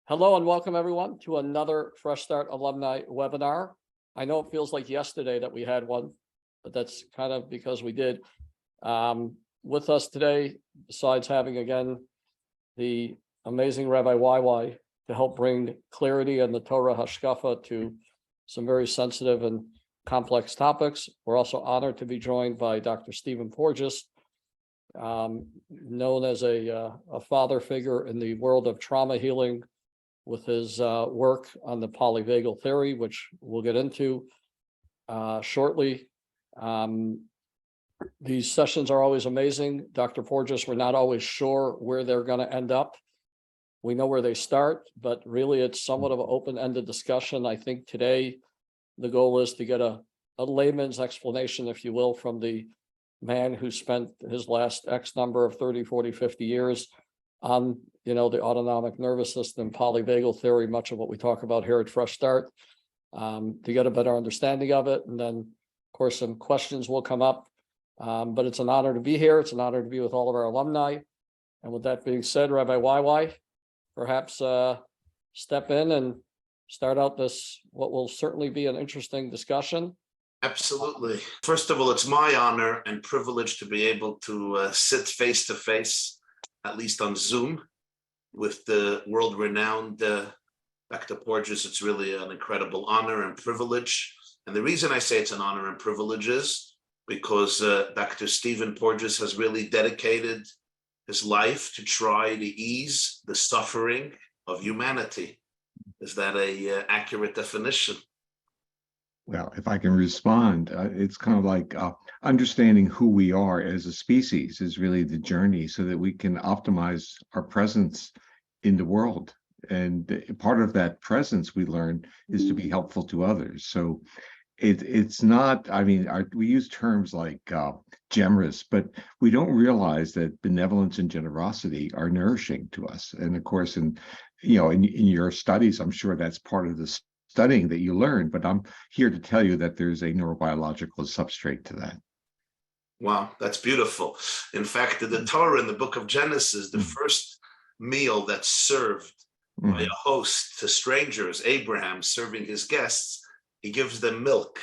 Hello and welcome everyone to another Fresh Start Alumni webinar. I know it feels like yesterday that we had one, but that's kind of because we did. With us today, besides having again the amazing Rabbi YY to help bring clarity and the Torah Hashkafa to some very sensitive and complex topics. We're also honored to be joined by Dr. Stephen Porges, known as a father figure in the world of trauma healing, with his work on the Polyvagal Theory, which we'll get into shortly. These sessions are always amazing. Dr. Porges, we're not always sure where they're going to end up. We know where they start, but really it's somewhat of an open-ended discussion. I think today the goal is to get a layman's explanation, if you will, from the man who spent his last X number of 30, 40, 50 years on, the autonomic nervous system, polyvagal theory, much of what we talk about here at Fresh Start, to get a better understanding of it. And then, of course, some questions will come up. But it's an honor to be here. It's an honor to be with all of our alumni. And with that being said, Rabbi YY, perhaps step in and start out this, what will certainly be an interesting discussion. Absolutely. First of all, it's my honor and privilege to be able to sit face to face, at least on Zoom, with the world-renowned Dr. Porges. It's really an incredible honor and privilege. And the reason I say it's an honor and privilege is because Dr. Stephen Porges has really dedicated his life to try to ease the suffering of humanity. Is that a accurate definition? Well, if I can respond, it's kind of like understanding who we are as a species is really the journey so that we can optimize our presence in the world. And part of that presence we learn is to be helpful to others. So it's not, we use terms like generous, but we don't realize that benevolence and generosity are nourishing to us. And of course, in your studies, I'm sure that's part of the studying that you learn, but I'm here to tell you that there's a neurobiological substrate to that. Wow, that's beautiful. In fact, the Torah in the book of Genesis, the first meal that's served by a host to strangers, Abraham serving his guests, he gives them milk.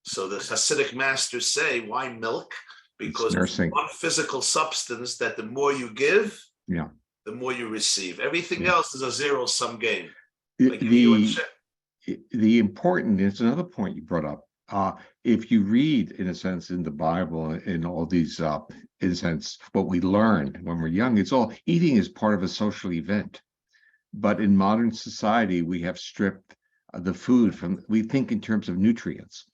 So the Hasidic masters say, why milk? Because it's one physical substance that the more you give, the more you receive. Everything else is a zero-sum game. The important, it's another point you brought up. If you read, in a sense, in the Bible, in all these, in a sense, what we learn when we're young, it's all eating is part of a social event. But in modern society, we have stripped the food from, we think in terms of nutrients,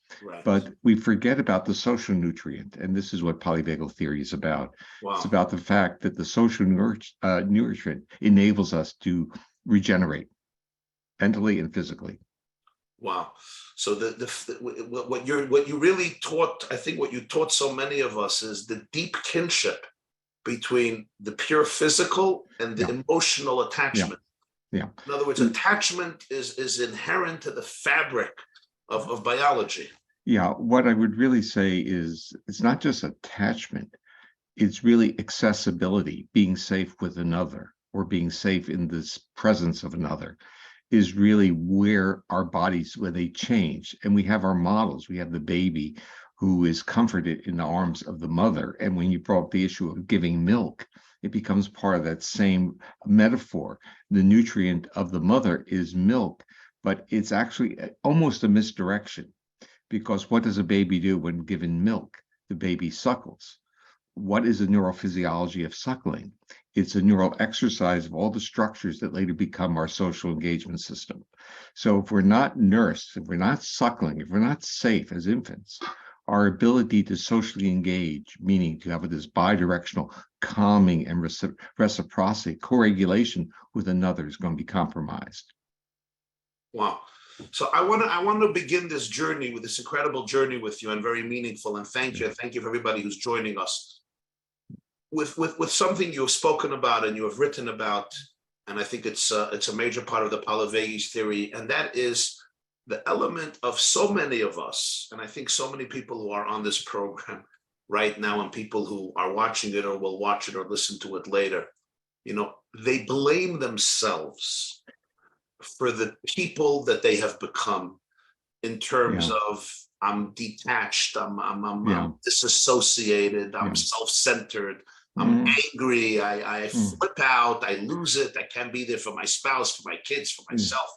but we forget about the social nutrient. And this is what polyvagal theory is about. Wow. It's about the fact that the social nourishment enables us to regenerate mentally and physically. Wow. So what you really taught, I think what you taught so many of us is the deep kinship between the pure physical and the emotional attachment. Yeah. In other words, attachment is inherent to the fabric of biology. Yeah. What I would really say is it's not just attachment. It's really accessibility, being safe with another or being safe in this presence of another. Is really where our bodies, where they change. And we have our models. We have the baby who is comforted in the arms of the mother. And when you brought up the issue of giving milk, it becomes part of that same metaphor. The nutrient of the mother is milk, but it's actually almost a misdirection, because what does a baby do when given milk? The baby suckles. What is the neurophysiology of suckling? It's a neural exercise of all the structures that later become our social engagement system. So if we're not nursed, if we're not suckling, if we're not safe as infants, our ability to socially engage, meaning to have this bidirectional calming and reciprocity, co-regulation with another, is going to be compromised. Wow. So I want to begin this journey with this incredible journey with you, and very meaningful. And thank you. And thank you for everybody who's joining us. With something you've spoken about and you have written about, and I think it's a major part of the Polyvagal theory, and that is the element of so many of us, and I think so many people who are on this program right now, and people who are watching it or will watch it or listen to it later, they blame themselves for the people that they have become in terms Yeah. of I'm detached, I'm Yeah. disassociated, I'm Yeah. self-centered, I'm Mm, angry, I mm, flip out, I lose it, I can't be there for my spouse, for my kids, for mm. myself.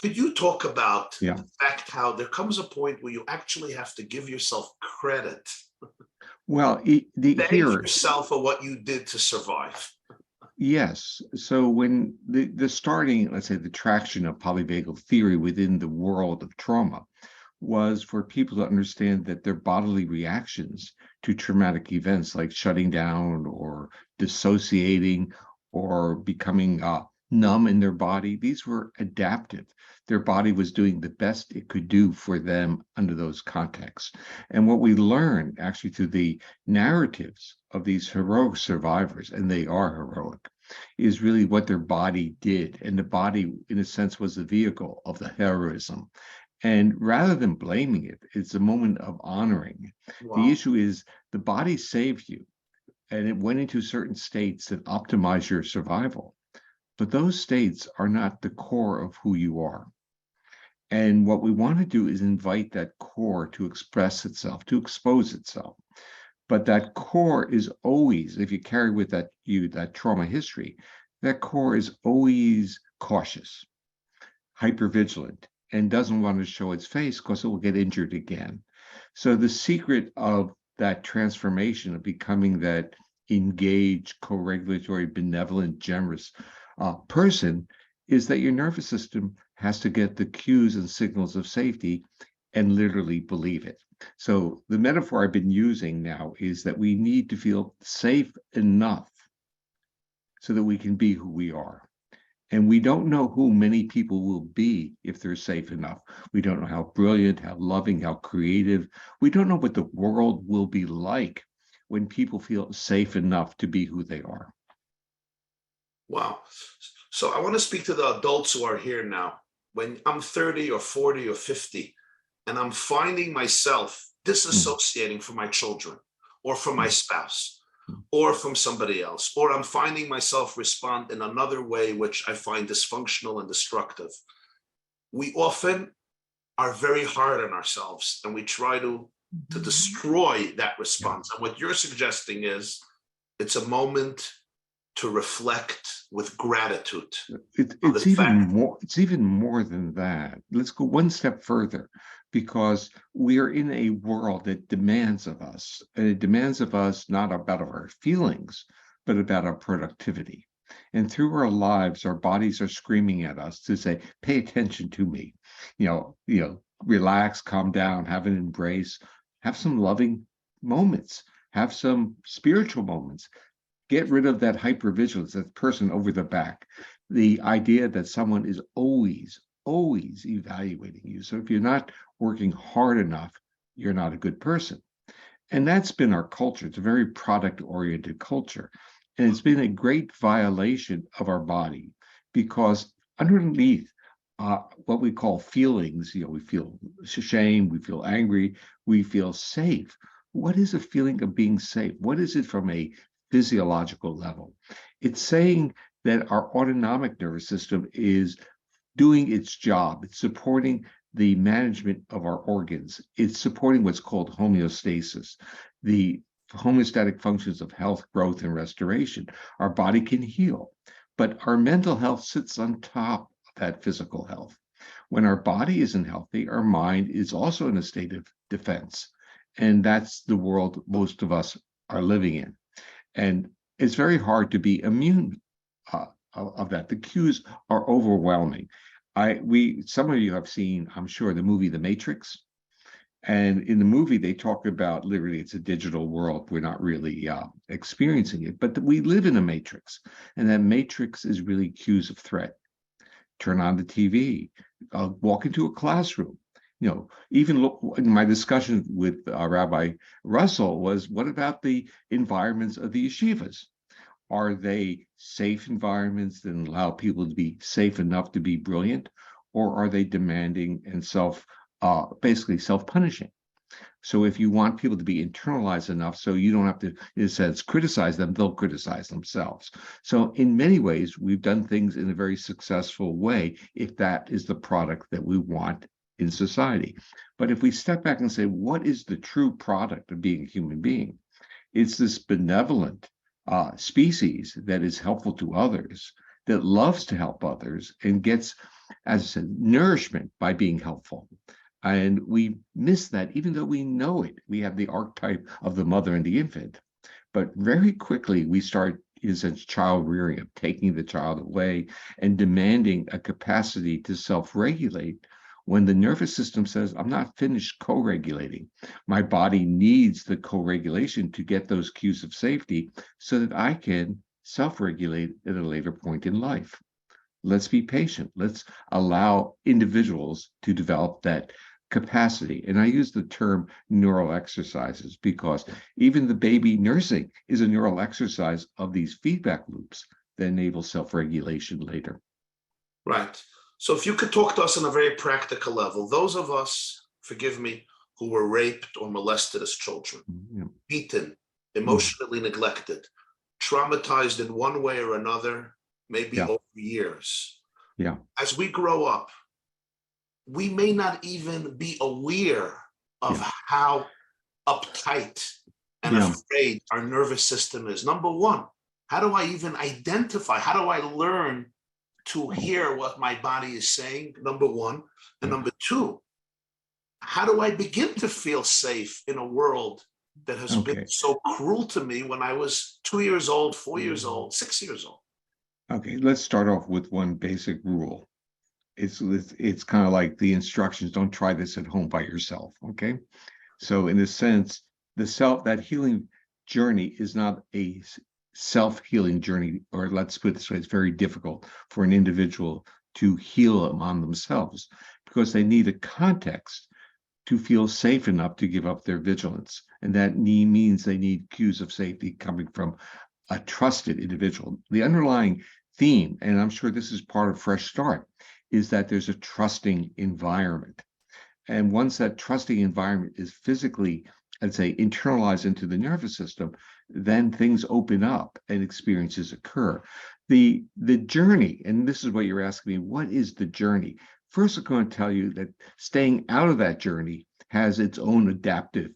Could you talk about Yeah. the fact how there comes a point where you actually have to give yourself credit, Well, thank here, yourself for what you did to survive? yes. So when the starting, let's say, the traction of polyvagal theory within the world of trauma was for people to understand that their bodily reactions to traumatic events like shutting down or dissociating or becoming numb in their body, these were adaptive. Their body was doing the best it could do for them under those contexts. And what we learned actually through the narratives of these heroic survivors, and they are heroic, is really what their body did. And the body, in a sense, was the vehicle of the heroism. And rather than blaming it, it's a moment of honoring. The Wow. issue is the body saved you and it went into certain states that optimize your survival. But those states are not the core of who you are. And what we want to do is invite that core to express itself, to expose itself. But that core is always, if you carry with that trauma history, that core is always cautious, hypervigilant, and doesn't want to show its face because it will get injured again. So the secret of that transformation of becoming that engaged, co-regulatory, benevolent, generous person is that your nervous system has to get the cues and signals of safety and literally believe it. So the metaphor I've been using now is that we need to feel safe enough so that we can be who we are. And we don't know who many people will be if they're safe enough. We don't know how brilliant, how loving, how creative. We don't know what the world will be like when people feel safe enough to be who they are. Wow. So I want to speak to the adults who are here now. When I'm 30 or 40 or 50, and I'm finding myself disassociating from my children or from my spouse or from somebody else, or I'm finding myself respond in another way, which I find dysfunctional and destructive. We often are very hard on ourselves and we try to destroy that response. And what you're suggesting is it's a moment to reflect with gratitude. It's even more than that. Let's go one step further, because we are in a world that demands of us, and it demands of us not about our feelings, but about our productivity. And through our lives, our bodies are screaming at us to say, pay attention to me, relax, calm down, have an embrace, have some loving moments, have some spiritual moments. Get rid of that hypervigilance, that person over the back, the idea that someone is always evaluating you. So if you're not working hard enough, you're not a good person. And that's been our culture. It's a very product-oriented culture. And it's been a great violation of our body, because underneath what we call feelings, we feel shame, we feel angry, we feel safe. What is a feeling of being safe? What is it from a physiological level? It's saying that our autonomic nervous system is doing its job. It's supporting the management of our organs. It's supporting what's called homeostasis, the homeostatic functions of health, growth, and restoration. Our body can heal, but our mental health sits on top of that physical health. When our body isn't healthy, our mind is also in a state of defense. And that's the world most of us are living in. And it's very hard to be immune of that. The cues are overwhelming. Some of you have seen, I'm sure, the movie The Matrix. And in the movie, they talk about literally it's a digital world. We're not really experiencing it, but we live in a matrix. And that matrix is really cues of threat. Turn on the TV, walk into a classroom. Even look, in my discussion with Rabbi Russell was, what about the environments of the yeshivas? Are they safe environments that allow people to be safe enough to be brilliant, or are they demanding and basically self-punishing? So if you want people to be internalized enough so you don't have to, in a sense, criticize them, they'll criticize themselves. So in many ways, we've done things in a very successful way if that is the product that we want in society. But if we step back and say, what is the true product of being a human being? It's this benevolent species that is helpful to others, that loves to help others and gets, as I said, nourishment by being helpful. And we miss that, even though we know it. We have the archetype of the mother and the infant. But very quickly, we start, in a sense, child rearing, of taking the child away and demanding a capacity to self-regulate when the nervous system says, I'm not finished co-regulating. My body needs the co-regulation to get those cues of safety so that I can self-regulate at a later point in life. Let's be patient. Let's allow individuals to develop that capacity. And I use the term neural exercises because even the baby nursing is a neural exercise of these feedback loops that enable self-regulation later. Right. So if you could talk to us on a very practical level, those of us, forgive me, who were raped or molested as children, beaten, emotionally neglected, traumatized in one way or another, maybe over years. Yeah. As we grow up, we may not even be aware of how uptight and afraid our nervous system is. Number one, how do I even identify? How do I learn to hear what my body is saying? Number one. And number two, how do I begin to feel safe in a world that has been so cruel to me when I was 2 years old, 4 years old, 6 years old? Okay, let's start off with one basic rule. It's kind of like the instructions, don't try this at home by yourself, okay? So in a sense, that healing journey is not a self-healing journey, or let's put it this way, it's very difficult for an individual to heal on themselves because they need a context to feel safe enough to give up their vigilance. And that means they need cues of safety coming from a trusted individual. The underlying theme, and I'm sure this is part of Fresh Start, is that there's a trusting environment. And once that trusting environment is physically, I'd say, internalized into the nervous system, then things open up and experiences occur. The journey, and this is what you're asking me, what is the journey? First, I'm going to tell you that staying out of that journey has its own adaptive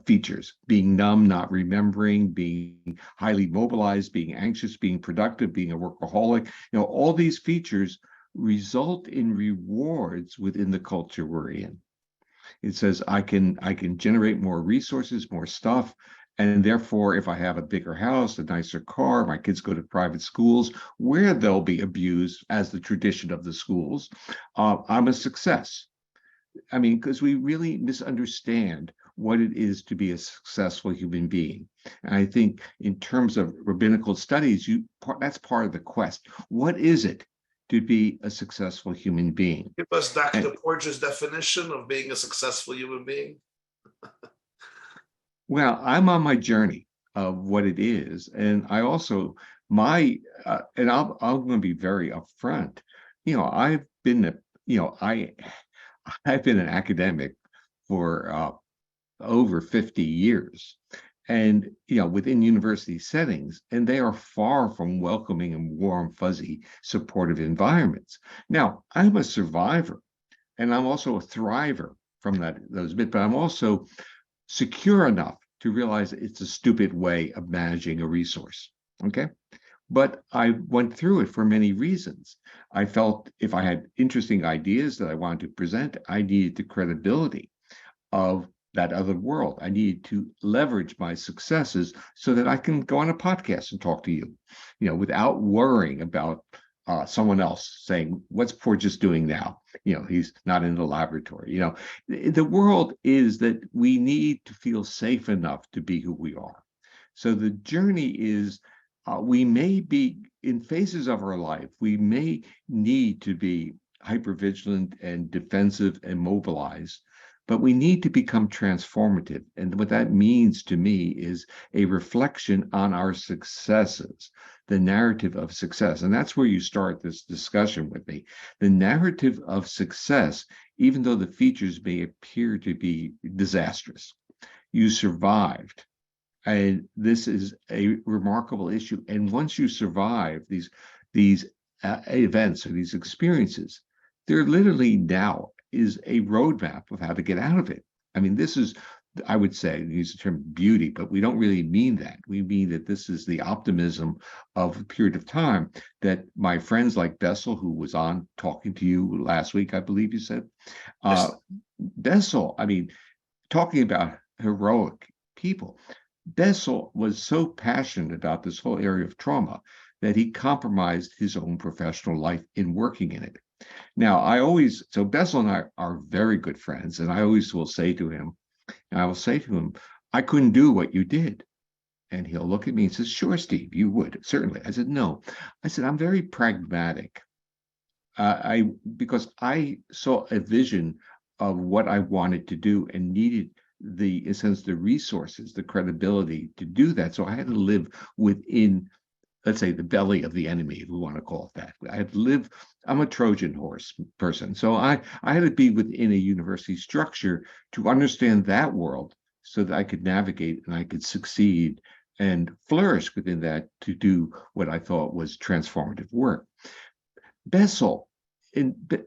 features: being numb, not remembering, being highly mobilized, being anxious, being productive, being a workaholic. All these features result in rewards within the culture we're in. It says I can generate more resources, more stuff, and therefore, if I have a bigger house, a nicer car, my kids go to private schools where they'll be abused as the tradition of the schools, I'm a success. I mean, because we really misunderstand what it is to be a successful human being. And I think in terms of rabbinical studies, that's part of the quest. What is it to be a successful human being? Give us Dr. Porges' definition of being a successful human being. Well, I'm on my journey of what it is. And I also, and I'm going to be very upfront. I've been an academic for over 50 years. And, within university settings, and they are far from welcoming and warm, fuzzy, supportive environments. Now, I'm a survivor, and I'm also a thriver from those bits, but I'm also secure enough to realize it's a stupid way of managing a resource, okay? But I went through it for many reasons. I felt if I had interesting ideas that I wanted to present, I needed the credibility of that other world. I needed to leverage my successes so that I can go on a podcast and talk to you, without worrying about someone else saying, what's Porges doing now? He's not in the laboratory. The world is that we need to feel safe enough to be who we are. So the journey is, we may be in phases of our life, we may need to be hypervigilant and defensive and mobilized. but we need to become transformative. And what that means to me is a reflection on our successes, the narrative of success. And that's where you start this discussion with me. The narrative of success, even though the features may appear to be disastrous, you survived. And this is a remarkable issue. And once you survive these events or these experiences, there literally now is a roadmap of how to get out of it. I mean, this is, I would say, use the term beauty, but we don't really mean that. We mean that this is the optimism of a period of time that my friends like Bessel, who was on talking to you last week, I believe you said, Yes. Bessel, I mean, talking about heroic people. Bessel was so passionate about this whole area of trauma that he compromised his own professional life in working in it. Now, so Bessel and I are very good friends, and I always will say to him, I couldn't do what you did. And he'll look at me and says, sure, Steve, you would, certainly. I said, no. I said, I'm very pragmatic. Because I saw a vision of what I wanted to do and needed in a sense, the resources, the credibility to do that. So I had to live within, let's say, the belly of the enemy, if we want to call it that. I had to live, I'm a Trojan horse person. So I had to be within a university structure to understand that world so that I could navigate and I could succeed and flourish within that to do what I thought was transformative work. Bessel,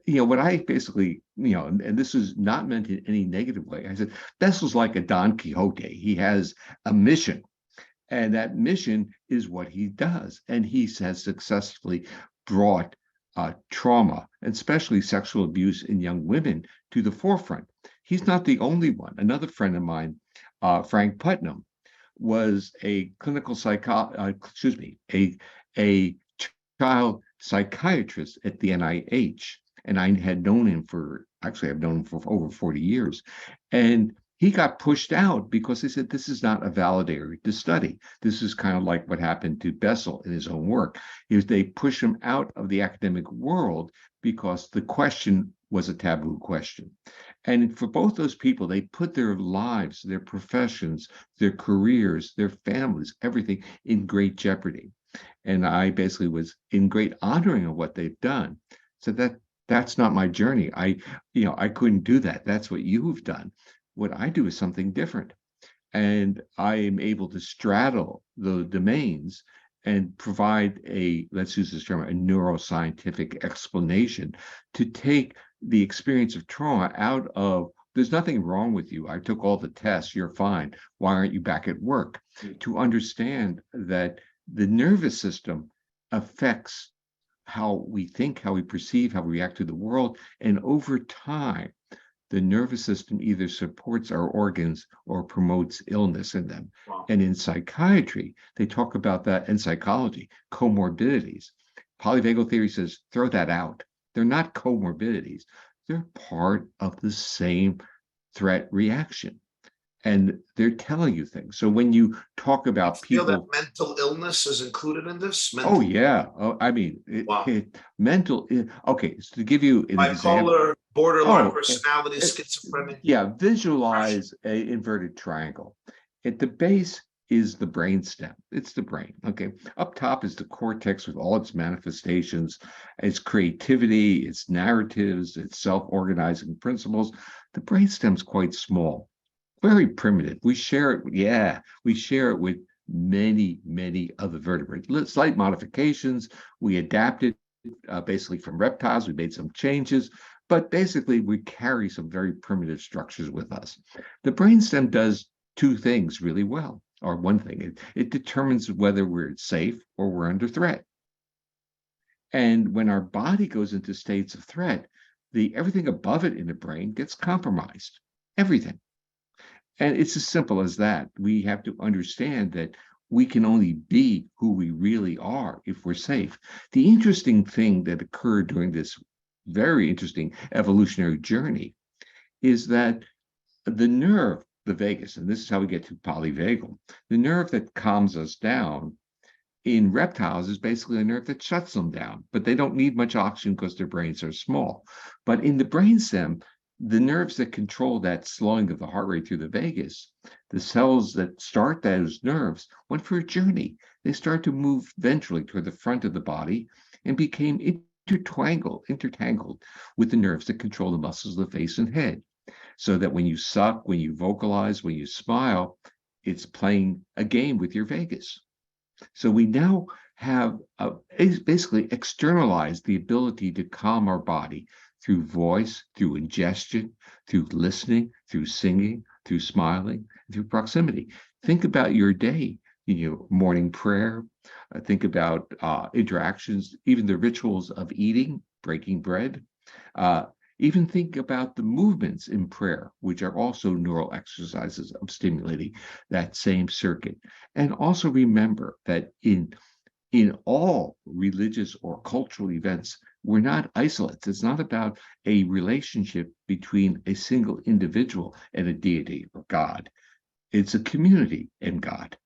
what I basically, and this is not meant in any negative way. I said, Bessel's like a Don Quixote. He has a mission, and that mission is what he does. And he has successfully brought trauma, and especially sexual abuse in young women, to the forefront. He's not the only one. Another friend of mine, Frank Putnam, was a clinical a child psychiatrist at the NIH. And I had known him I've known him for over 40 years. And he got pushed out because they said, this is not a valid area to study. This is kind of like what happened to Bessel in his own work. They pushed him out of the academic world because the question was a taboo question. And for both those people, they put their lives, their professions, their careers, their families, everything in great jeopardy. And I basically was in great honoring of what they've done. So that's not my journey. I couldn't do that. That's what you've done. What I do is something different. And I am able to straddle the domains and provide let's use this term, a neuroscientific explanation to take the experience of trauma out of, there's nothing wrong with you. I took all the tests. You're fine. Why aren't you back at work? To understand that the nervous system affects how we think, how we perceive, how we react to the world. And over time, the nervous system either supports our organs or promotes illness in them. Wow. And in psychiatry, they talk about that, and psychology, comorbidities. Polyvagal theory says, throw that out. They're not comorbidities. They're part of the same threat reaction. And they're telling you things. So when you talk about people, feel that mental illness is included in this? Oh yeah. I mean, Wow. mental. Okay, so to give you an example, Bipolar, borderline personality, schizophrenia. Yeah, visualize an inverted triangle. At the base is the brainstem. It's the brain. Okay, up top is the cortex with all its manifestations, its creativity, its narratives, its self-organizing principles. The brainstem's quite small. Very primitive. We share it with many other vertebrates. Slight modifications. We adapted basically from reptiles. We made some changes, but basically we carry some very primitive structures with us. The brainstem does two things really well, or one thing. It determines whether we're safe or we're under threat. And when our body goes into states of threat, everything above it in the brain gets compromised. Everything. And it's as simple as that. We have to understand that we can only be who we really are if we're safe. The interesting thing that occurred during this very interesting evolutionary journey is that the nerve, the vagus, and this is how we get to polyvagal, the nerve that calms us down in reptiles is basically a nerve that shuts them down, but they don't need much oxygen because their brains are small. But in the brainstem, the nerves that control that slowing of the heart rate through the vagus, the cells that start those nerves went for a journey. They start to move ventrally toward the front of the body and became intertangled with the nerves that control the muscles of the face and head. So that when you suck, when you vocalize, when you smile, it's playing a game with your vagus. So we now have basically externalized the ability to calm our body through voice, through ingestion, through listening, through singing, through smiling, through proximity. Think about your day, morning prayer. Think about interactions, even the rituals of eating, breaking bread. Even think about the movements in prayer, which are also neural exercises of stimulating that same circuit. And also remember that in all religious or cultural events, we're not isolates. It's not about a relationship between a single individual and a deity or God. It's a community and God.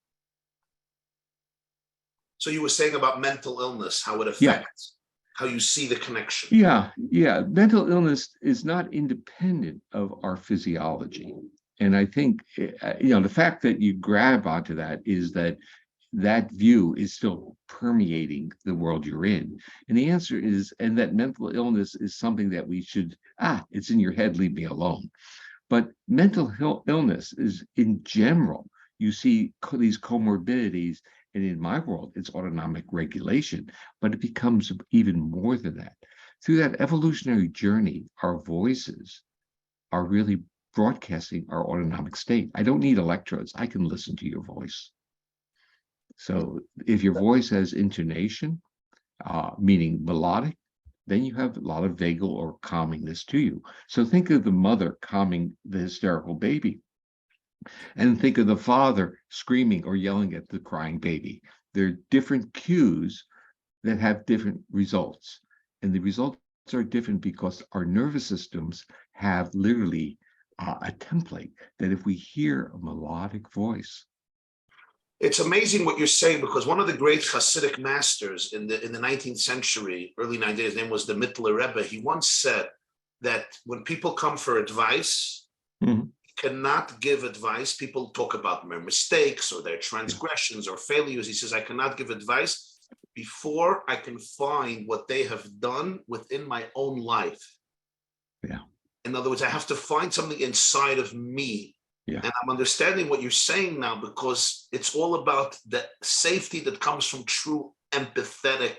So you were saying about mental illness, how it affects, how you see the connection. Yeah. Mental illness is not independent of our physiology. And I think, the fact that you grab onto that is that view is still permeating the world you're in. And the answer is, and that mental illness is something that we should, it's in your head, leave me alone. But mental illness is, in general, you see these comorbidities, and in my world, it's autonomic regulation, but it becomes even more than that. Through that evolutionary journey, our voices are really broadcasting our autonomic state. I don't need electrodes. I can listen to your voice. So if your voice has intonation, meaning melodic, then you have a lot of vagal or calmingness to you. So think of the mother calming the hysterical baby, and think of the father screaming or yelling at the crying baby. There are different cues that have different results. And the results are different because our nervous systems have literally a template that if we hear a melodic voice. It's amazing what you're saying, because one of the great Hasidic masters in the 19th century, early 90s, his name was the Mittler Rebbe. He once said that when people come for advice, cannot give advice. People talk about their mistakes or their transgressions or failures. He says, I cannot give advice before I can find what they have done within my own life. Yeah. In other words, I have to find something inside of me. Yeah. And I'm understanding what you're saying now, because it's all about the safety that comes from true empathetic.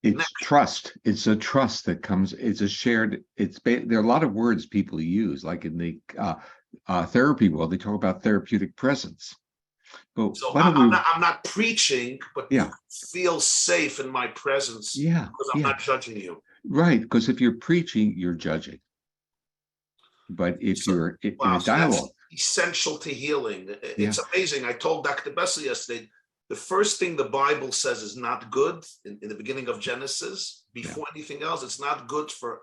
It's trust. It's a trust that comes, it's a shared, there are a lot of words people use, like in the therapy world, they talk about therapeutic presence. But so I'm not preaching, but you feel safe in my presence because I'm not judging you. Right, because if you're preaching, you're judging. But if you're in a dialogue. That's essential to healing. It's amazing. I told Dr. Bessel yesterday, the first thing the Bible says is not good in the beginning of Genesis. Before anything else, it's not good for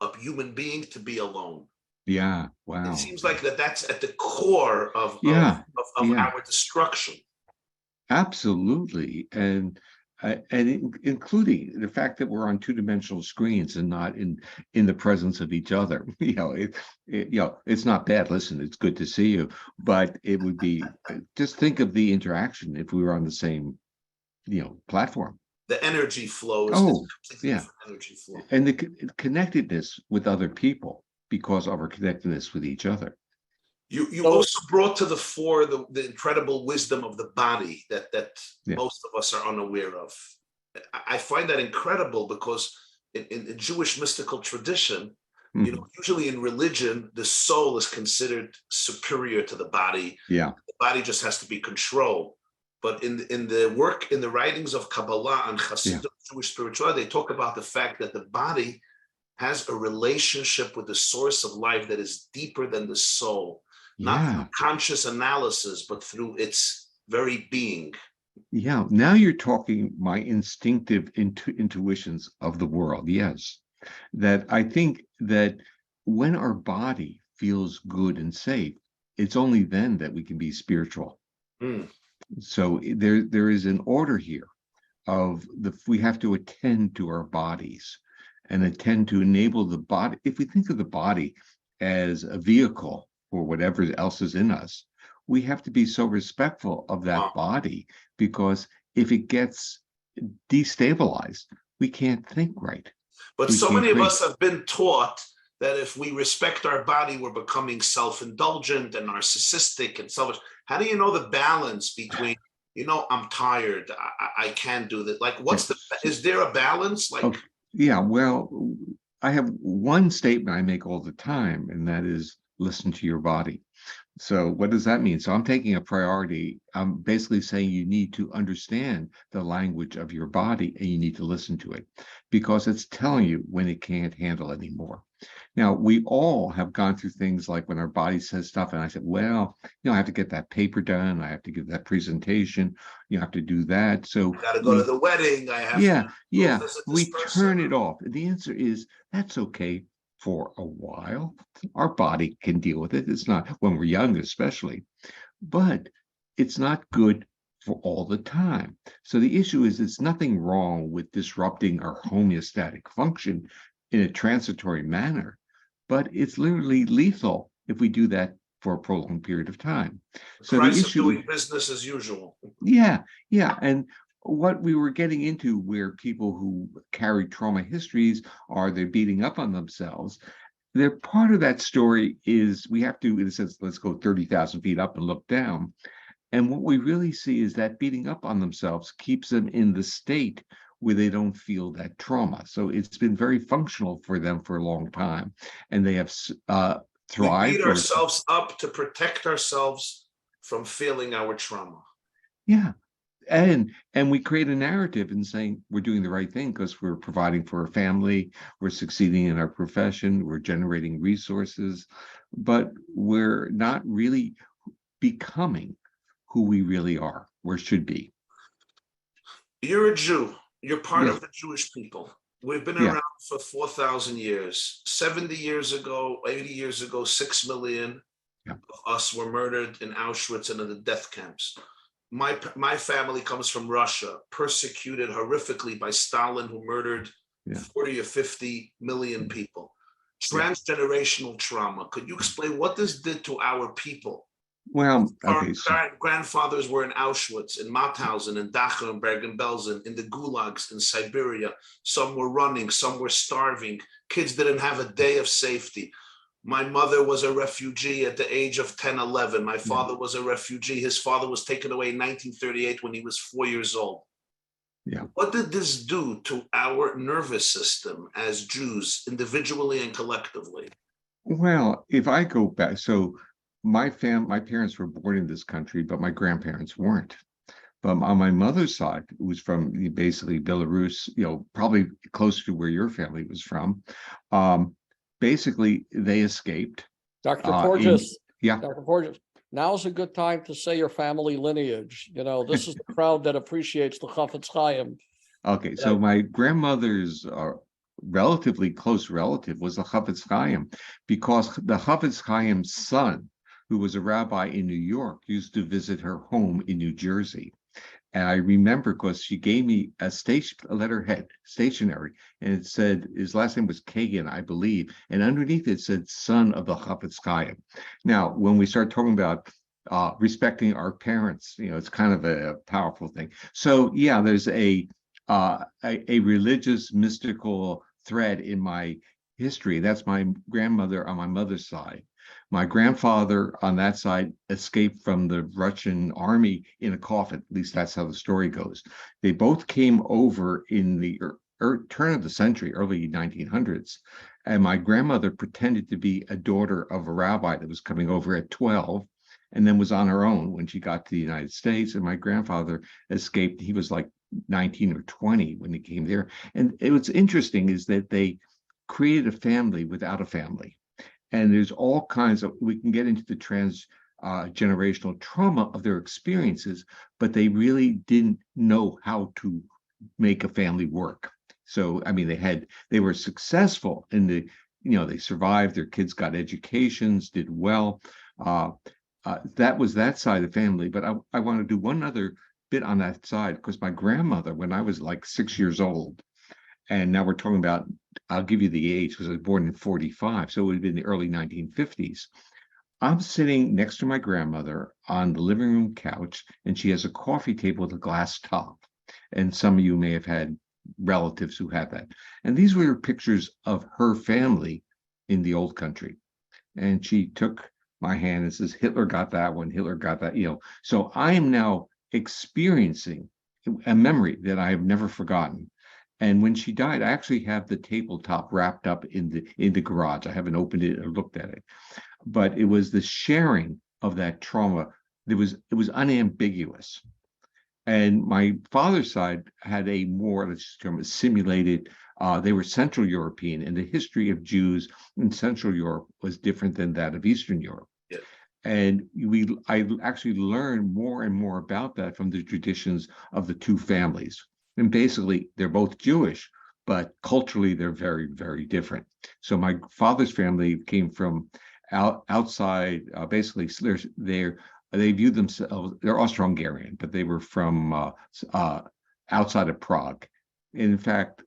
a human being to be alone. Yeah, wow. It seems like that's at the core of our destruction. Absolutely. And including the fact that we're on two-dimensional screens and not in the presence of each other. It's not bad. Listen, it's good to see you, but it would be, just think of the interaction if we were on the same, platform. The energy flows. Energy flow. And the connectedness with other people because of our connectedness with each other. You also brought to the fore the incredible wisdom of the body that most of us are unaware of. I find that incredible because in the Jewish mystical tradition, usually in religion, the soul is considered superior to the body. Yeah, the body just has to be controlled. But in the writings of Kabbalah and Hasidic Jewish spirituality, they talk about the fact that the body has a relationship with the source of life that is deeper than the soul. Not through conscious analysis, but through its very being. Yeah, now you're talking my instinctive intuitions of the world. Yes, that I think that when our body feels good and safe, it's only then that we can be spiritual. So there is an order here of we have to attend to our bodies. and they tend to enable the body. If we think of the body as a vehicle for whatever else is in us, we have to be so respectful of that body, because if it gets destabilized, we can't think right. But We so can't many of create. us have been taught that if we respect our body, we're becoming self-indulgent and narcissistic and selfish. How do you know the balance between, I'm tired, I can't do that? Like, is there a balance? Like, Okay. Yeah, well, I have one statement I make all the time, and that is listen to your body. So what does that mean? So I'm taking a priority. I'm basically saying you need to understand the language of your body and you need to listen to it, because it's telling you when it can't handle anymore. Now, we all have gone through things like when our body says stuff, and I said, well, I have to get that paper done. I have to give that presentation. You have to do that. So I got to go to the wedding. I have yeah, to yeah, visit this we person. turn it off. The answer is that's okay for a while. Our body can deal with it. It's not when we're young, especially, but it's not good for all the time. So the issue is, it's nothing wrong with disrupting our homeostatic function in a transitory manner, but it's literally lethal if we do that for a prolonged period of time. So the issue, doing business as usual. yeah, and what we were getting into, where people who carry trauma histories are they're beating up on themselves. They're part of that story is we have to, in a sense, let's go 30,000 feet up and look down. And what we really see is that beating up on themselves keeps them in the state where they don't feel that trauma. So it's been very functional for them for a long time. And they have thrived. We beat ourselves up to protect ourselves from feeling our trauma. Yeah. And we create a narrative in saying we're doing the right thing because we're providing for a family, we're succeeding in our profession, we're generating resources, but we're not really becoming who we really are, or should be. You're a Jew. You're part Yes. of the Jewish people. We've been Yeah. around for 4,000 years. 70 years ago, 80 years ago, 6 million Yeah. of us were murdered in Auschwitz and in the death camps. My family comes from Russia, persecuted horrifically by Stalin, who murdered 40 or 50 million people. Transgenerational trauma. Could you explain what this did to our people? Well, okay. Our grandfathers were in Auschwitz, in Mauthausen, in Dachau, in Bergen-Belsen, in the gulags, in Siberia. Some were running, some were starving. Kids didn't have a day of safety. My mother was a refugee at the age of 10, 11. My father was a refugee. His father was taken away in 1938 when he was 4 years old. Yeah. What did this do to our nervous system as Jews, individually and collectively? Well, if I go back, so my parents were born in this country, but my grandparents weren't. But on my mother's side, it was from basically Belarus, probably closer to where your family was from. Basically, they escaped. Dr. Porges, yeah. Dr. Porges, now's a good time to say your family lineage. This is the crowd that appreciates the Chafetz Chaim. Okay, so my grandmother's relatively close relative was the Chafetz Chaim, because the Chafetz Chaim's son, who was a rabbi in New York, used to visit her home in New Jersey. And I remember because she gave me a letterhead, stationery, and it said his last name was Kagan, I believe, and underneath it said son of the Chafetz Chaim. Now, when we start talking about respecting our parents, it's kind of a powerful thing. So yeah, there's a religious, mystical thread in my history. That's my grandmother on my mother's side. My grandfather on that side escaped from the Russian army in a coffin. At least that's how the story goes. They both came over in the turn of the century, early 1900s. And my grandmother pretended to be a daughter of a rabbi that was coming over at 12 and then was on her own when she got to the United States. And my grandfather escaped. He was like 19 or 20 when he came there. And what's interesting is that they created a family without a family. And there's all kinds of, we can get into the transgenerational trauma of their experiences, but they really didn't know how to make a family work. So, I mean, they were successful in they survived, their kids got educations, did well. That was that side of the family. But I want to do one other bit on that side, because my grandmother, when I was like 6 years old, And now we're talking about, I'll give you the age because I was born in 45, so it would have been the early 1950s. I'm sitting next to my grandmother on the living room couch, and she has a coffee table with a glass top. And some of you may have had relatives who had that. And these were pictures of her family in the old country. And she took my hand and says, Hitler got that one, Hitler got that, So I am now experiencing a memory that I have never forgotten. And when she died, I actually have the tabletop wrapped up in the garage. I haven't opened it or looked at it. But it was the sharing of that trauma. It was unambiguous. And my father's side had a more, let's just term it, simulated. They were Central European, and the history of Jews in Central Europe was different than that of Eastern Europe. Yeah. And I actually learned more and more about that from the traditions of the two families. And basically, they're both Jewish, but culturally, they're very, very different. So my father's family came from outside, basically, they view themselves, they're Austro-Hungarian, but they were from outside of Prague. In fact,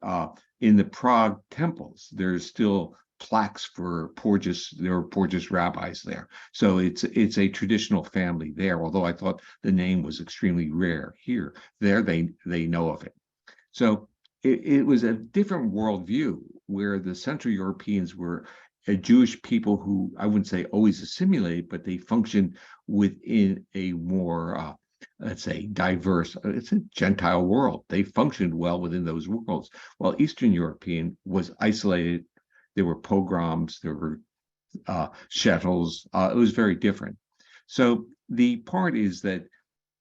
in the Prague temples, there's still plaques for Porges. There were Porges rabbis there. So it's a traditional family there, although I thought the name was extremely rare here. There, they know of it. So it was a different worldview where the Central Europeans were a Jewish people who I wouldn't say always assimilated, but they functioned within a more, let's say, diverse, it's a Gentile world. They functioned well within those worlds, while Eastern European was isolated. There were pogroms, there were shuttles. It was very different. So the part is that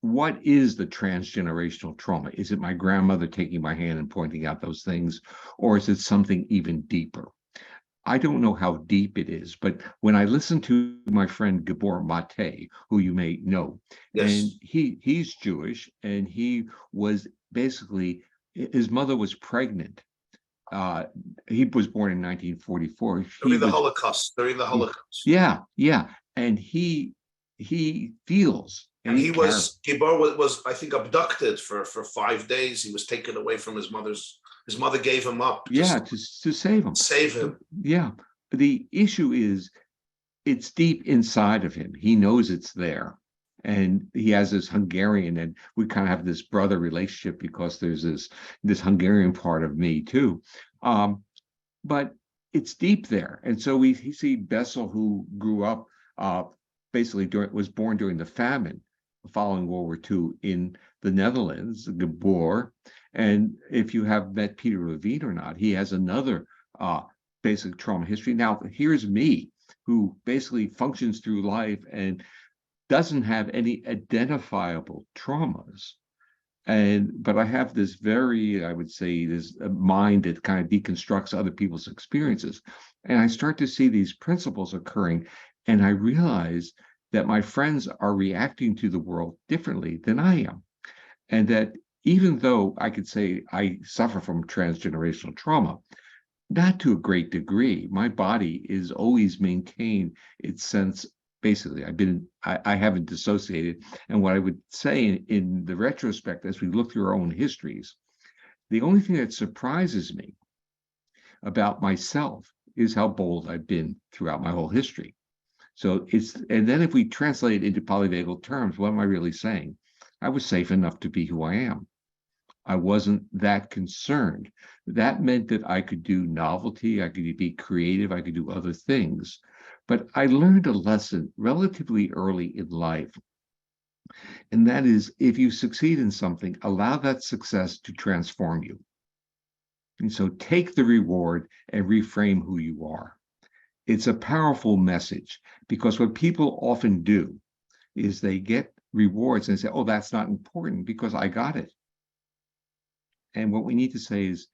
what is the transgenerational trauma? Is it my grandmother taking my hand and pointing out those things, or is it something even deeper? I don't know how deep it is, but when I listen to my friend Gabor Mate, who you may know, Yes. and he's Jewish, and he was basically, his mother was pregnant. He was born in 1944. During the Holocaust. Yeah. And he feels. And Gabor was, I think, abducted for 5 days. He was taken away from his mother gave him up. To save him. Save him. Yeah. But the issue is, it's deep inside of him. He knows it's there. And he has this Hungarian, and we kind of have this brother relationship because there's this Hungarian part of me too. But it's deep there. And so we see Bessel, who grew up basically was born during the famine following World War II in the Netherlands, Gabor. And if you have met Peter Levine or not, he has another basic trauma history. Now, here's me, who basically functions through life and doesn't have any identifiable traumas. But I have this very, I would say, this mind that kind of deconstructs other people's experiences. And I start to see these principles occurring, and I realize that my friends are reacting to the world differently than I am. And that even though I could say I suffer from transgenerational trauma, not to a great degree, my body is always maintained its sense. Basically, I haven't dissociated. And what I would say in the retrospect, as we look through our own histories, the only thing that surprises me about myself is how bold I've been throughout my whole history. So and then if we translate it into polyvagal terms, what am I really saying? I was safe enough to be who I am. I wasn't that concerned. That meant that I could do novelty, I could be creative, I could do other things. But I learned a lesson relatively early in life. And that is, if you succeed in something, allow that success to transform you. And so take the reward and reframe who you are. It's a powerful message, because what people often do is they get rewards and say, oh, that's not important because I got it. And what we need to say is,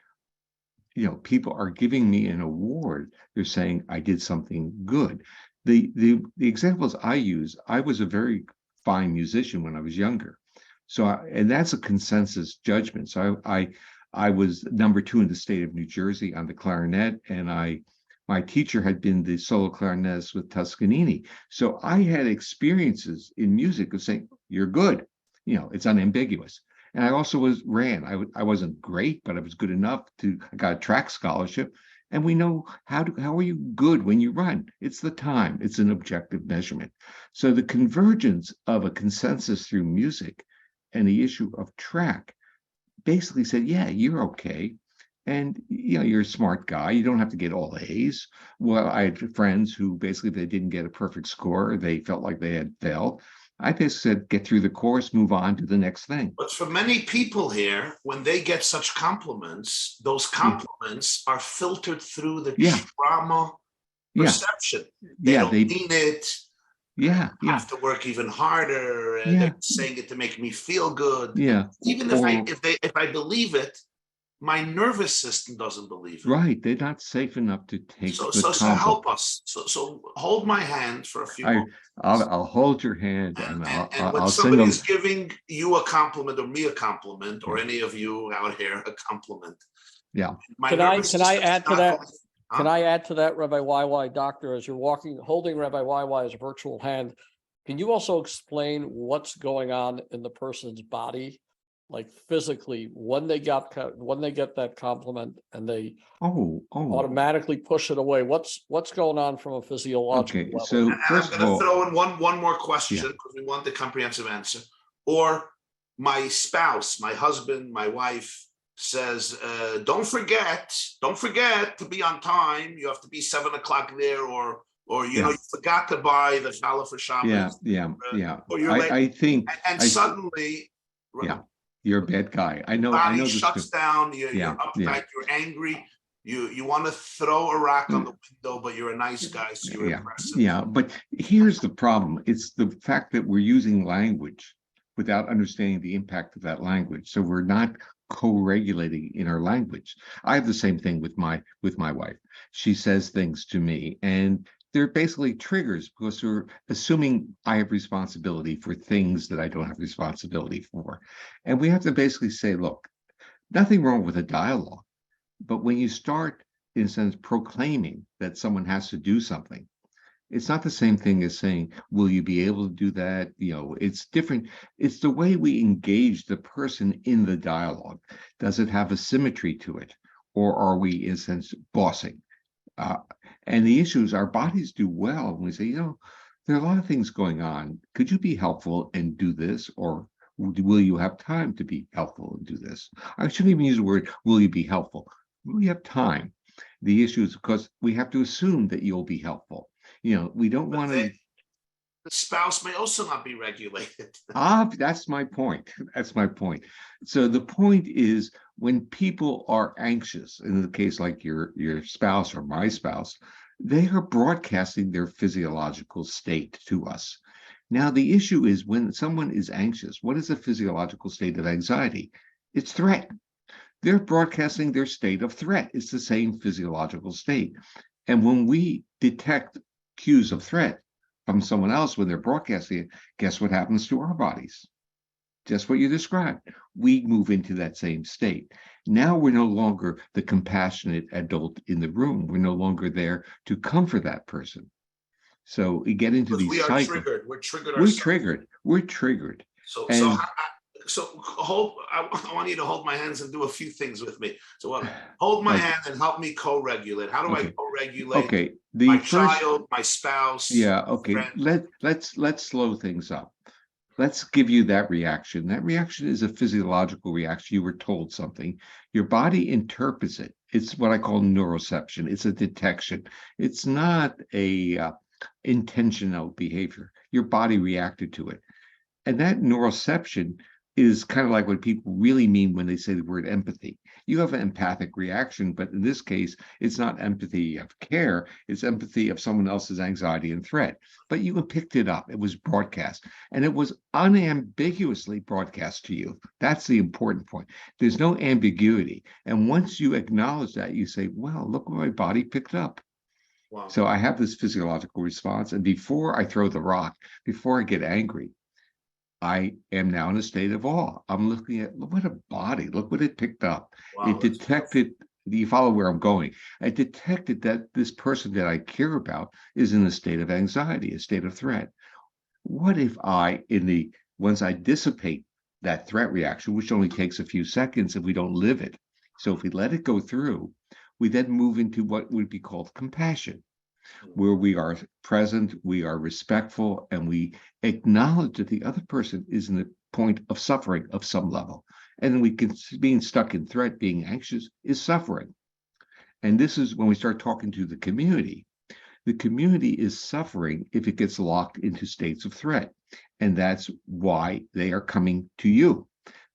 people are giving me an award. They're saying I did something good. The examples I use, I was a very fine musician when I was younger. So, and that's a consensus judgment. So I was number 2 in the state of New Jersey on the clarinet, and my teacher had been the solo clarinetist with Toscanini. So I had experiences in music of saying, you're good. It's unambiguous. And I also ran. I wasn't great, but I was good enough I got a track scholarship. And we know how are you good when you run? It's the time. It's an objective measurement. So the convergence of a consensus through music and the issue of track basically said, yeah, you're okay. And you're a smart guy. You don't have to get all A's. Well, I had friends who basically, if they didn't get a perfect score, they felt like they had failed. I basically said, get through the course, move on to the next thing. But for many people here, when they get such compliments, those compliments are filtered through the trauma perception. They don't mean it. I have to work even harder, and they're saying it to make me feel good. Even if I believe it, my nervous system doesn't believe it. Right, they're not safe enough to take so help us. So hold my hand for a few moments. I'll hold your hand, and I'll when somebody's giving you a compliment or me a compliment, or any of you out here a compliment. Yeah. Can I add to that? Can I add to that, Rabbi YY, doctor, as you're holding Rabbi YY's virtual hand, can you also explain what's going on in the person's body, like physically, when they get that compliment and they automatically push it away? What's going on from a physiological level? So first I'm going to throw in one more question, because we want the comprehensive answer. Or my spouse, my husband, my wife says, don't forget to be on time. You have to be 7 o'clock there, or you forgot to buy the challah for Shabbos. Or you're late. I think, suddenly, you're a bad guy. I know. Body shuts down. You're uptight. You're angry. You want to throw a rock on the window, but you're a nice guy, so you're aggressive. Yeah, but here's the problem. It's the fact that we're using language without understanding the impact of that language. So we're not co-regulating in our language. I have the same thing with my wife. She says things to me, and they're basically triggers, because we're assuming I have responsibility for things that I don't have responsibility for. And we have to basically say, look, nothing wrong with a dialogue, but when you start, in a sense, proclaiming that someone has to do something, it's not the same thing as saying, will you be able to do that? It's different. It's the way we engage the person in the dialogue. Does it have a symmetry to it? Or are we, in a sense, bossing? And the issue is our bodies do well when we say, there are a lot of things going on. Could you be helpful and do this? Or will you have time to be helpful and do this? I shouldn't even use the word, will you be helpful? Will you have time? The issue is because we have to assume that you'll be helpful. We don't want to. The spouse may also not be regulated. That's my point. That's my point. So the point is, when people are anxious, in the case like your spouse or my spouse, they are broadcasting their physiological state to us. Now, the issue is, when someone is anxious, what is a physiological state of anxiety? It's threat. They're broadcasting their state of threat. It's the same physiological state. And when we detect cues of threat from someone else when they're broadcasting it, guess what happens to our bodies? Just what you described. We move into that same state. Now we're no longer the compassionate adult in the room. We're no longer there to comfort that person. So we get into these cycles. Triggered. We're triggered. We're triggered. I want you to hold my hands and do a few things with me. So hold my hand and help me co-regulate. How do I co-regulate my child, my spouse? Let's slow things up. Let's give you that reaction. That reaction is a physiological reaction. You were told something. Your body interprets it. It's what I call neuroception. It's a detection. It's not a intentional behavior. Your body reacted to it. And that neuroception is kind of like what people really mean when they say the word empathy. You have an empathic reaction, but in this case, it's not empathy of care, it's empathy of someone else's anxiety and threat. But you picked it up, it was broadcast, and it was unambiguously broadcast to you. That's the important point. There's no ambiguity. And once you acknowledge that, you say, well, look what my body picked up. Wow. So I have this physiological response, and before I throw the rock, before I get angry, I am now in a state of awe. I'm looking at, look what a body, look what it picked up. Wow, it detected, you follow where I'm going. It detected that this person that I care about is in a state of anxiety, a state of threat. What if once I dissipate that threat reaction, which only takes a few seconds if we don't live it. So if we let it go through, we then move into what would be called compassion, where we are present, we are respectful, and we acknowledge that the other person is in a point of suffering of some level. And then we can, being stuck in threat, being anxious, is suffering. And this is when we start talking to the community. The community is suffering if it gets locked into states of threat. And that's why they are coming to you.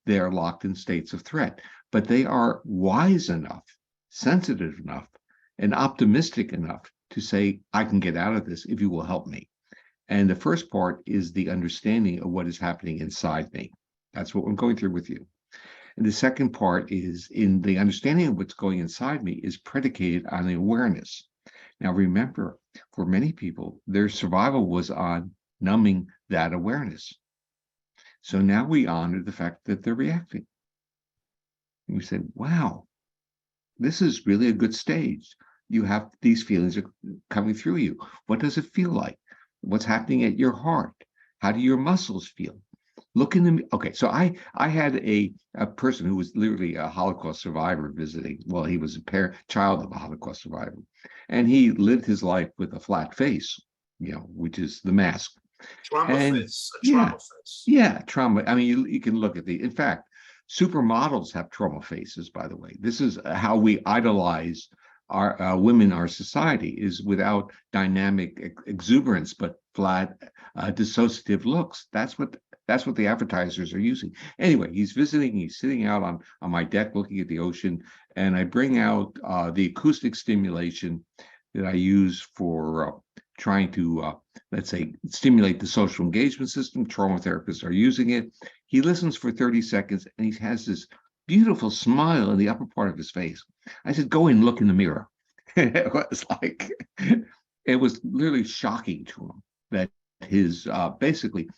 They are locked in states of threat, but they are wise enough, sensitive enough, and optimistic enough to say, I can get out of this if you will help me. And the first part is the understanding of what is happening inside me. That's what I'm going through with you. And the second part is in the understanding of what's going inside me is predicated on the awareness. Now, remember, for many people, their survival was on numbing that awareness. So now we honor the fact that they're reacting. And we say, wow, this is really a good stage. You have these feelings are coming through you. What does it feel like? What's happening at your heart? How do your muscles feel? Look in the, okay, so I had a person who was literally a Holocaust survivor visiting. Well, he was a child of a Holocaust survivor. And he lived his life with a flat face, which is the mask. Trauma And face, a trauma face. Yeah, trauma. I mean, you can look at in fact, supermodels have trauma faces, by the way. This is how we idolize our women, our society, is without dynamic exuberance, but flat, dissociative looks. That's what the advertisers are using. Anyway, he's visiting, he's sitting out on my deck looking at the ocean, and I bring out the acoustic stimulation that I use for trying to, let's say, stimulate the social engagement system. Trauma therapists are using it. He listens for 30 seconds, and he has this beautiful smile in the upper part of his face. I said, go and look in the mirror. It was literally shocking to him that his, basically,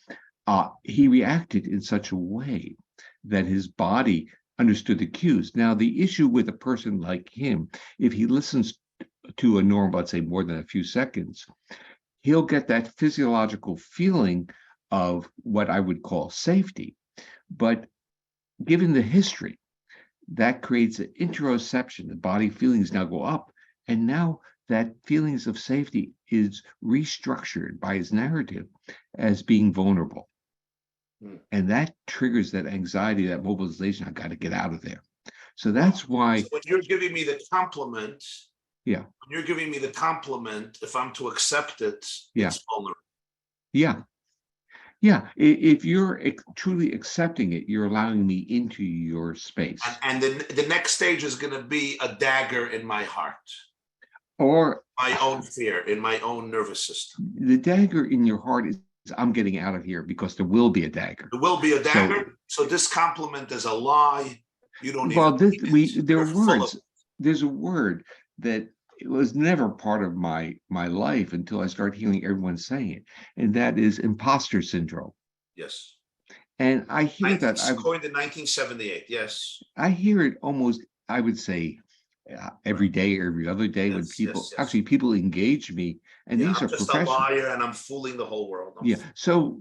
he reacted in such a way that his body understood the cues. Now, the issue with a person like him, if he listens to a normal, let's say more than a few seconds, he'll get that physiological feeling of what I would call safety. But given the history, that creates an interoception. The body feelings now go up, and now that feelings of safety is restructured by his narrative as being vulnerable. And that triggers that anxiety, that mobilization. I got to get out of there. So that's why. So when you're giving me the compliment, yeah. When you're giving me the compliment, if I'm to accept it, it's vulnerable. Yeah. Yeah. If you're truly accepting it, you're allowing me into your space. And then the next stage is going to be a dagger in my heart. Or my own fear, in my own nervous system. The dagger in your heart is, I'm getting out of here, because there will be a dagger. There will be a dagger. So this compliment is a lie. You don't well, even there are words. There's a word that it was never part of my life until I started hearing everyone saying it, and that is imposter syndrome. Yes. And I hear that I've coined in 1978. Yes. I hear it almost, I would say, every day, every other day, when people actually people engage me, and these I'm are just professionals. A liar, and I'm fooling the whole world. So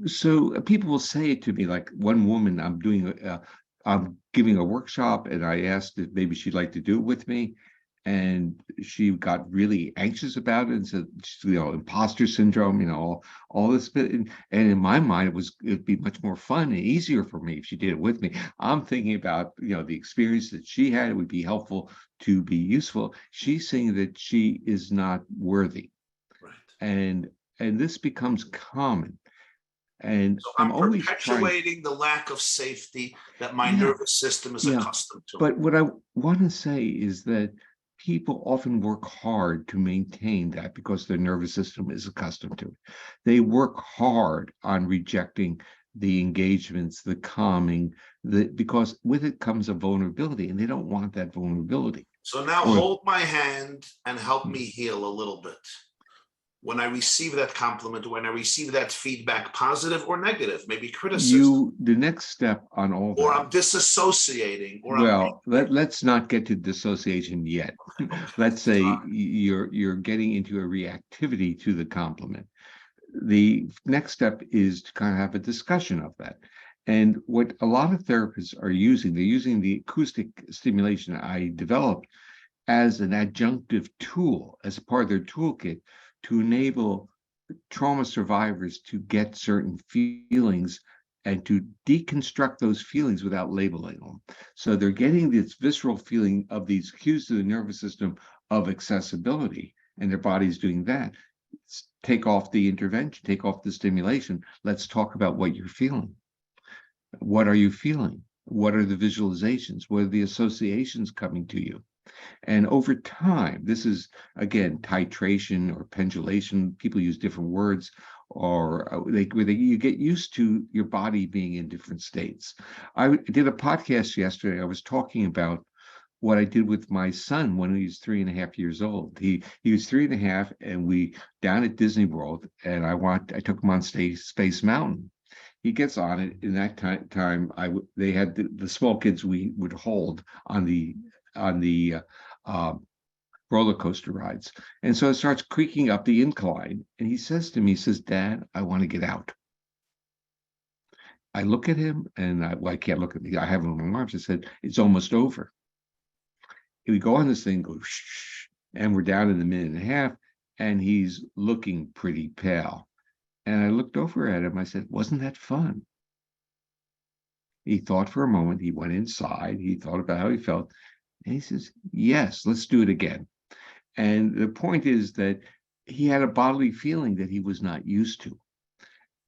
people will say it to me. Like one woman, I'm giving a workshop, and I asked if maybe she'd like to do it with me. And she got really anxious about it and said, imposter syndrome, all this bit. And in my mind, it'd be much more fun and easier for me if she did it with me. I'm thinking about, the experience that she had. It would be helpful to be useful. She's saying that she is not worthy. Right. And this becomes common. And so I'm always perpetuating the lack of safety that my nervous system is accustomed to. But what I want to say is that people often work hard to maintain that because their nervous system is accustomed to it. They work hard on rejecting the engagements, the calming, because with it comes a vulnerability, and they don't want that vulnerability. So now hold my hand and help me heal a little bit. When I receive that compliment, when I receive that feedback, positive or negative, maybe criticism. The next step on all that. Or I'm disassociating. Let's not get to dissociation yet. Okay. Let's say you're getting into a reactivity to the compliment. The next step is to kind of have a discussion of that. And what a lot of therapists are using, they're using the acoustic stimulation I developed as an adjunctive tool, as part of their toolkit, to enable trauma survivors to get certain feelings and to deconstruct those feelings without labeling them. So they're getting this visceral feeling of these cues to the nervous system of accessibility, and their body's doing that. Take off the intervention, take off the stimulation. Let's talk about what you're feeling. What are you feeling? What are the visualizations? What are the associations coming to you? And over time, this is, again, titration or pendulation. People use different words, or you get used to your body being in different states. I did a podcast yesterday. I was talking about what I did with my son when he was 3.5 years old. He was 3.5, and we down at Disney World, and I took him on Space Mountain. He gets on it. In that time, they had the small kids we would hold on the roller coaster rides. And so it starts creaking up the incline. And he says to me, he says, "Dad, I want to get out." I look at him, and I can't look at me. I have him in my arms. I said, "It's almost over." And we go on this thing, go shh, and we're down in the 1.5 minutes, and he's looking pretty pale. And I looked over at him. I said, "Wasn't that fun?" He thought for a moment. He went inside. He thought about how he felt. And he says, "Yes, let's do it again." And the point is that he had a bodily feeling that he was not used to.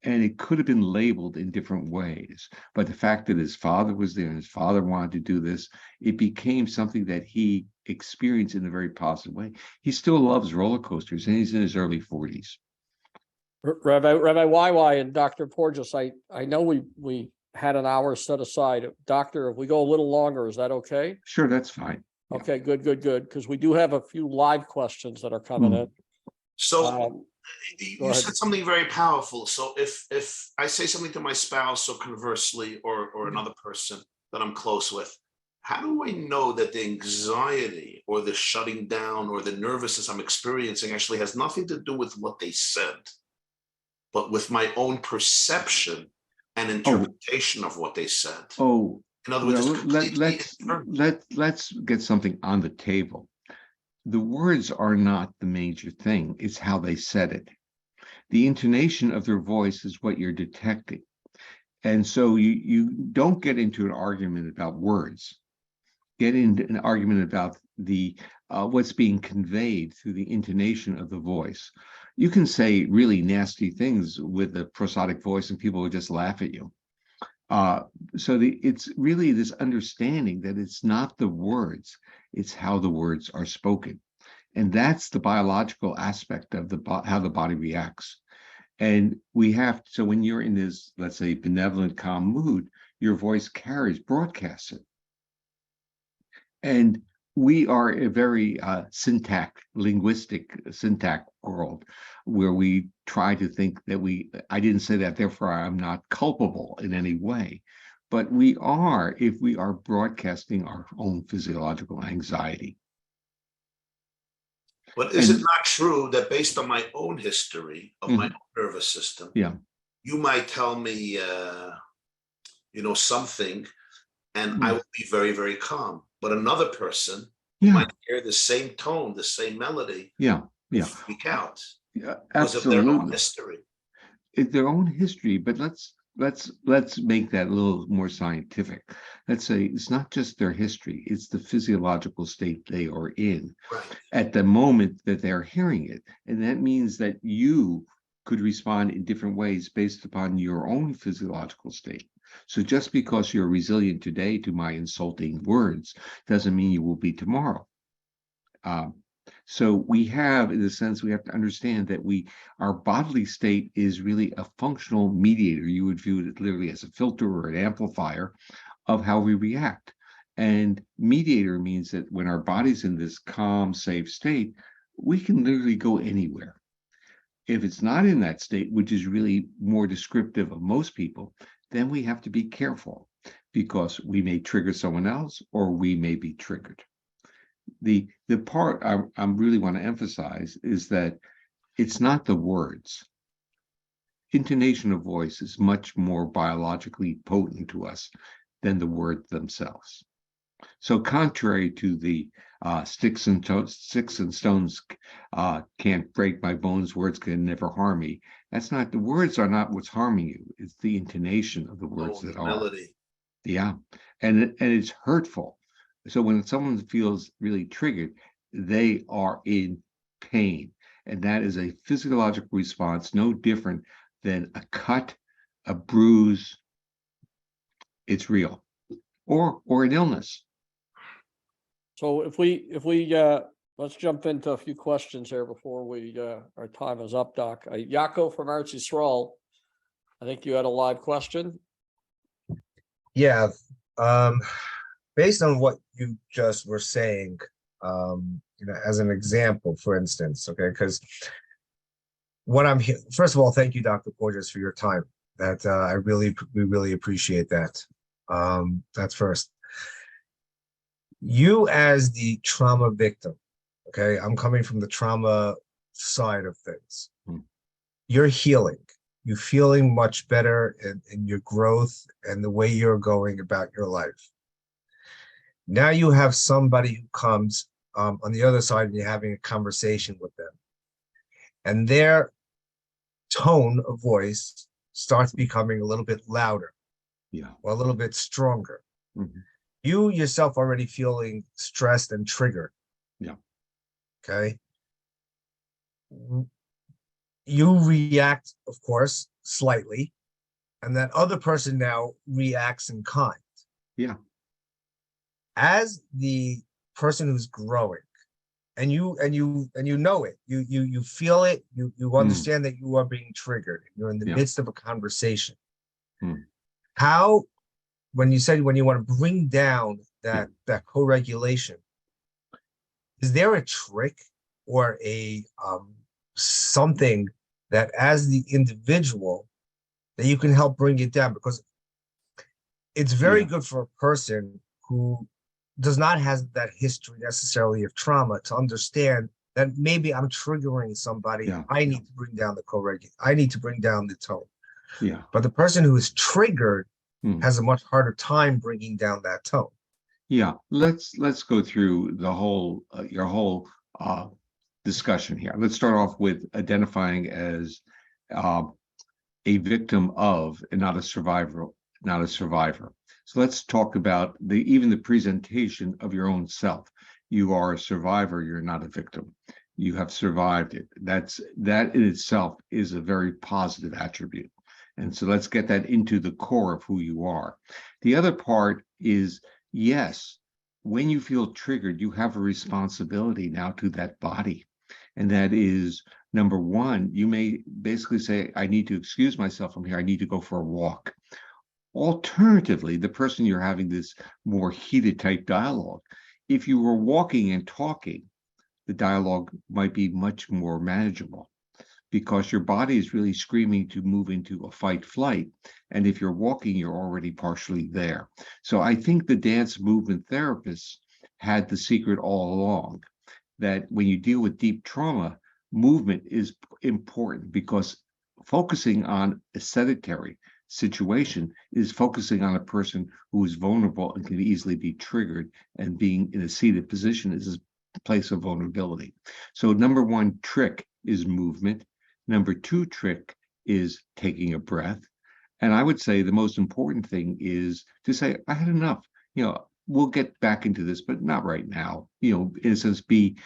And it could have been labeled in different ways. But the fact that his father was there and his father wanted to do this, it became something that he experienced in a very positive way. He still loves roller coasters, and he's in his early 40s. Rabbi YY and Dr. Porges, I know we had an hour set aside. Doctor, if we go a little longer, is that okay? Sure, that's fine. Okay, good. Because we do have a few live questions that are coming in. So you said something very powerful. So if I say something to my spouse, or conversely, or another person that I'm close with, how do I know that the anxiety or the shutting down or the nervousness I'm experiencing actually has nothing to do with what they said, but with my own perception and interpretation of what they said? In other words, let's get something on the table. The words are not the major thing. It's how they said it. The intonation of their voice is what you're detecting. And so you don't get into an argument about words. Get into an argument about the what's being conveyed through the intonation of the voice. You can say really nasty things with a prosodic voice, and people will just laugh at you. It's really this understanding that it's not the words, it's how the words are spoken. And that's the biological aspect of how the body reacts. And so when you're in this, let's say, benevolent, calm mood, your voice broadcasts it. And we are a very linguistic syntax world, where we try to think that I didn't say that, therefore I'm not culpable in any way. But we are, if we are broadcasting our own physiological anxiety. But is it not true that based on my own history of my own nervous system, you might tell me, something, and I will be very, very calm. But another person might hear the same tone, the same melody, freak out because of their own history. It's their own history, but let's make that a little more scientific. Let's say it's not just their history, it's the physiological state they are in at the moment that they're hearing it. And that means that you could respond in different ways based upon your own physiological state. So just because you're resilient today to my insulting words doesn't mean you will be tomorrow. So we have, in a sense, we have to understand that our bodily state is really a functional mediator. You would view it literally as a filter or an amplifier of how we react. And mediator means that when our body's in this calm, safe state, we can literally go anywhere. If it's not in that state, which is really more descriptive of most people, then we have to be careful, because we may trigger someone else or we may be triggered. The part I really want to emphasize is that it's not the words. intonation of voice is much more biologically potent to us than the words themselves. So contrary to the sticks and stones can't break my bones, words can never harm me. That's not, the words are not what's harming you. It's the intonation of the words that are. Melody. Yeah, and it's hurtful. So when someone feels really triggered, they are in pain, and that is a physiological response, no different than a cut, a bruise. It's real, or an illness. So if we let's jump into a few questions here before we our time is up, Doc. Jaco from Eretz Yisrael, I think you had a live question. Yeah, based on what you just were saying, as an example, for instance, okay, because what I'm here, first of all, thank you, Dr. Porges, for your time. That we really appreciate that. That's first. You as the trauma victim, okay, I'm coming from the trauma side of things. You're healing. You're feeling much better in your growth and the way you're going about your life. Now you have somebody who comes on the other side and you're having a conversation with them. And their tone of voice starts becoming a little bit louder, or a little bit stronger. You yourself already feeling stressed and triggered. Okay. You react, of course, slightly, and that other person now reacts in kind. As the person who's growing, and you know it, you feel it, you understand that you are being triggered. You're in the midst of a conversation. How, when you want to bring down that co-regulation, is there a trick or a something that as the individual that you can help bring it down? Because it's very good for a person who does not have that history necessarily of trauma to understand that maybe I'm triggering somebody. I need to bring down the co-regulation. I need to bring down the tone. But the person who is triggered has a much harder time bringing down that tone. Let's go through the whole your whole discussion here. Let's start off with identifying as a victim of and not a survivor. So let's talk about even the presentation of your own self. You are a survivor, you're not a victim. You have survived it. That in itself is a very positive attribute. And so let's get that into the core of who you are. The other part is, yes, when you feel triggered, you have a responsibility now to that body. And that is, number one, you may basically say, I need to excuse myself from here. I need to go for a walk. Alternatively, the person you're having this more heated type dialogue, if you were walking and talking, the dialogue might be much more manageable because your body is really screaming to move into a fight flight. And if you're walking, you're already partially there. So I think the dance movement therapists had the secret all along that when you deal with deep trauma, movement is important because focusing on a sedentary situation is focusing on a person who is vulnerable and can easily be triggered, and being in a seated position is a place of vulnerability. So number one trick is movement. Number two trick is taking a breath. And I would say the most important thing is to say, I had enough. We'll get back into this, but not right now. In a sense, be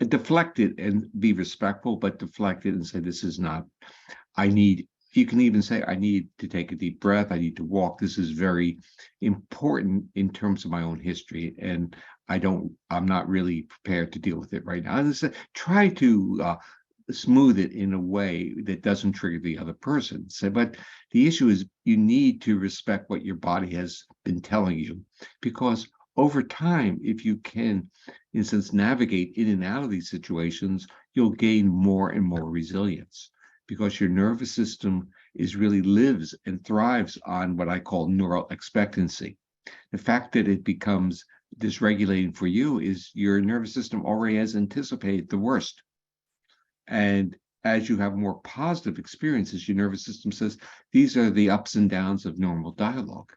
deflected and be respectful, but deflected and say, this is not, you can even say, I need to take a deep breath. I need to walk. This is very important in terms of my own history. And I'm not really prepared to deal with it right now. As I said, try to smooth it in a way that doesn't trigger the other person. But the issue is you need to respect what your body has been telling you, because over time, if you can, in a sense, navigate in and out of these situations, you'll gain more and more resilience, because your nervous system really lives and thrives on what I call neural expectancy. The fact that it becomes dysregulating for you is your nervous system already has anticipated the worst. And as you have more positive experiences, your nervous system says these are the ups and downs of normal dialogue.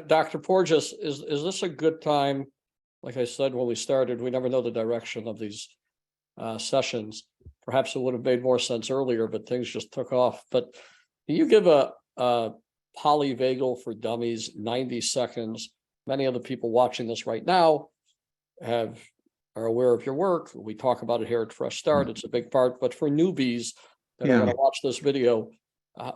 Dr. Porges, is this a good time? Like I said, when we started, we never know the direction of these sessions. Perhaps it would have made more sense earlier, but things just took off. But can you give a polyvagal for dummies, 90 seconds? Many of the people watching this right now are aware of your work. We talk about it here at Fresh Start. It's a big part, but for newbies that are going to watch this video,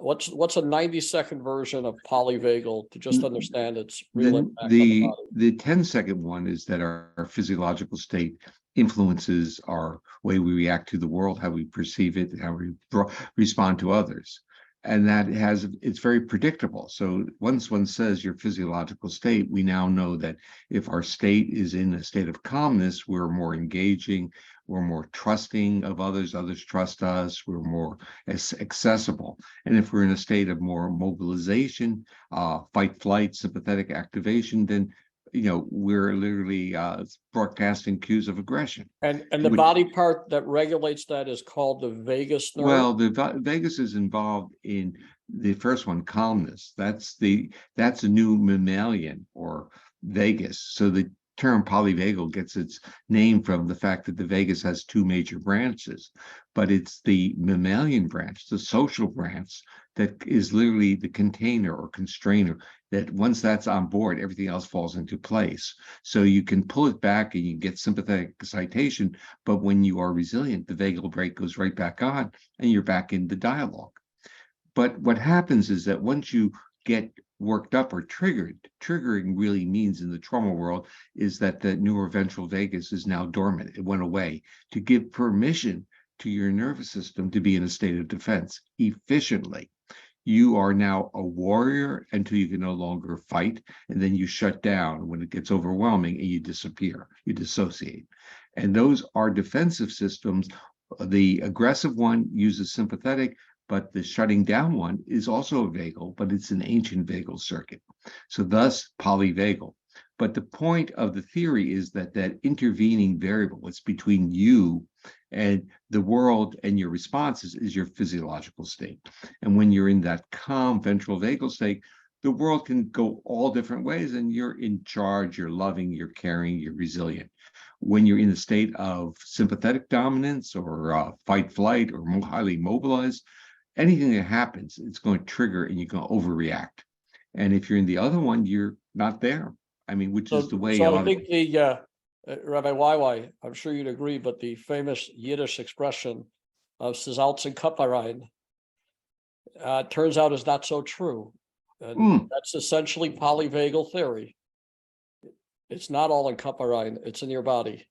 what's a 90-second version of polyvagal to just understand its real impact on the body? The 10-second one is that our physiological state influences our way we react to the world, how we perceive it, how we respond to others. And that it's very predictable. So once one says your physiological state, we now know that if our state is in a state of calmness, we're more engaging, we're more trusting of others, others trust us, we're more accessible. And if we're in a state of more mobilization, fight, flight, sympathetic activation, then we're literally broadcasting cues of aggression. And the body part that regulates that is called the vagus nerve? Well, the vagus is involved in the first one, calmness. That's a new mammalian or vagus. So the term polyvagal gets its name from the fact that the vagus has two major branches, but it's the mammalian branch, the social branch, that is literally the container or constrainer, that once that's on board, everything else falls into place. So you can pull it back and you get sympathetic excitation, but when you are resilient, the vagal brake goes right back on and you're back in the dialogue. But what happens is that once you get worked up or triggering really means in the trauma world is that the neuroventral vagus is now dormant. It went away to give permission to your nervous system to be in a state of defense efficiently. You are now a warrior until you can no longer fight, and then you shut down when it gets overwhelming and you disappear, you dissociate. And those are defensive systems. The aggressive one uses sympathetic, but the shutting down one is also a vagal, but it's an ancient vagal circuit. So thus polyvagal. But the point of the theory is that intervening variable, what's between you and the world and your responses, is your physiological state. And when you're in that calm ventral vagal state, the world can go all different ways and you're in charge, you're loving, you're caring, you're resilient. When you're in a state of sympathetic dominance or fight, flight, or highly mobilized, anything that happens, it's going to trigger and you're going to overreact. And if you're in the other one, you're not there. I mean, which is the way. So I think the Rabbi YY, I'm sure you'd agree, but the famous Yiddish expression of Salz and Kupferein turns out is not so true. And that's essentially polyvagal theory. It's not all in Kupferein, it's in your body.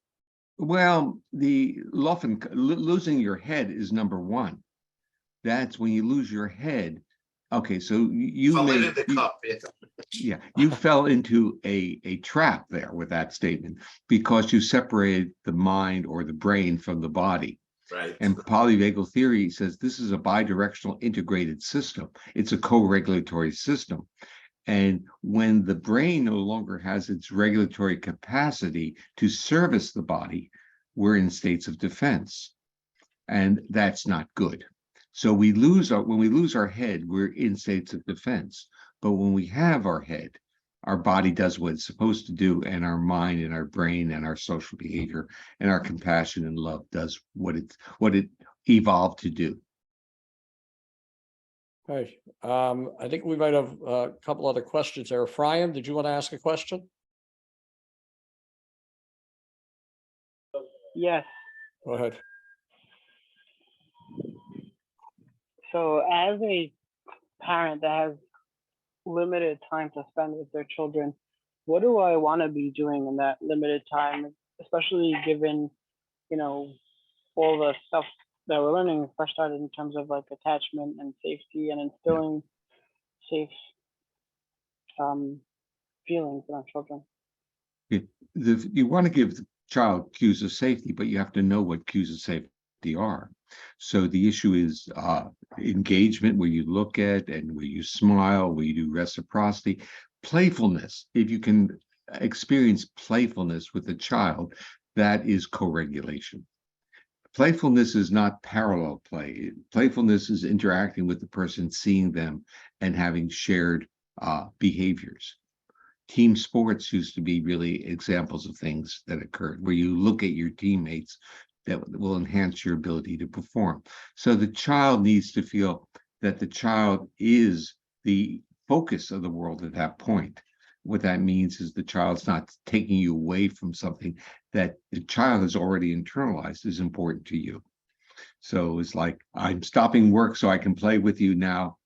Well, losing your head is number one. That's when you lose your head. Okay, so you fell into a trap there with that statement because you separated the mind or the brain from the body. Right. And polyvagal theory says this is a bidirectional integrated system. It's a co-regulatory system. And when the brain no longer has its regulatory capacity to service the body, we're in states of defense. And that's not good. So when we lose our head, we're in states of defense. But when we have our head, our body does what it's supposed to do, and our mind and our brain and our social behavior and our compassion and love does what it evolved to do. Okay. I think we might have a couple other questions there. Ephraim, did you want to ask a question? Yes. Go ahead. So as a parent that has limited time to spend with their children, what do I want to be doing in that limited time, especially given, all the stuff that we're learning Fresh Start in terms of like attachment and safety and instilling safe feelings in our children? You want to give the child cues of safety, but you have to know what cues of safety are. So the issue is engagement, where you look at and where you smile, where you do reciprocity, playfulness. If you can experience playfulness with a child, that is co-regulation. playfulness is not parallel play. Playfulness is interacting with the person, seeing them, and having shared behaviors. Team sports used to be really examples of things that occurred, where you look at your teammates that will enhance your ability to perform. So the child needs to feel that the child is the focus of the world at that point. What that means is the child's not taking you away from something that the child has already internalized is important to you. So it's like, I'm stopping work so I can play with you now.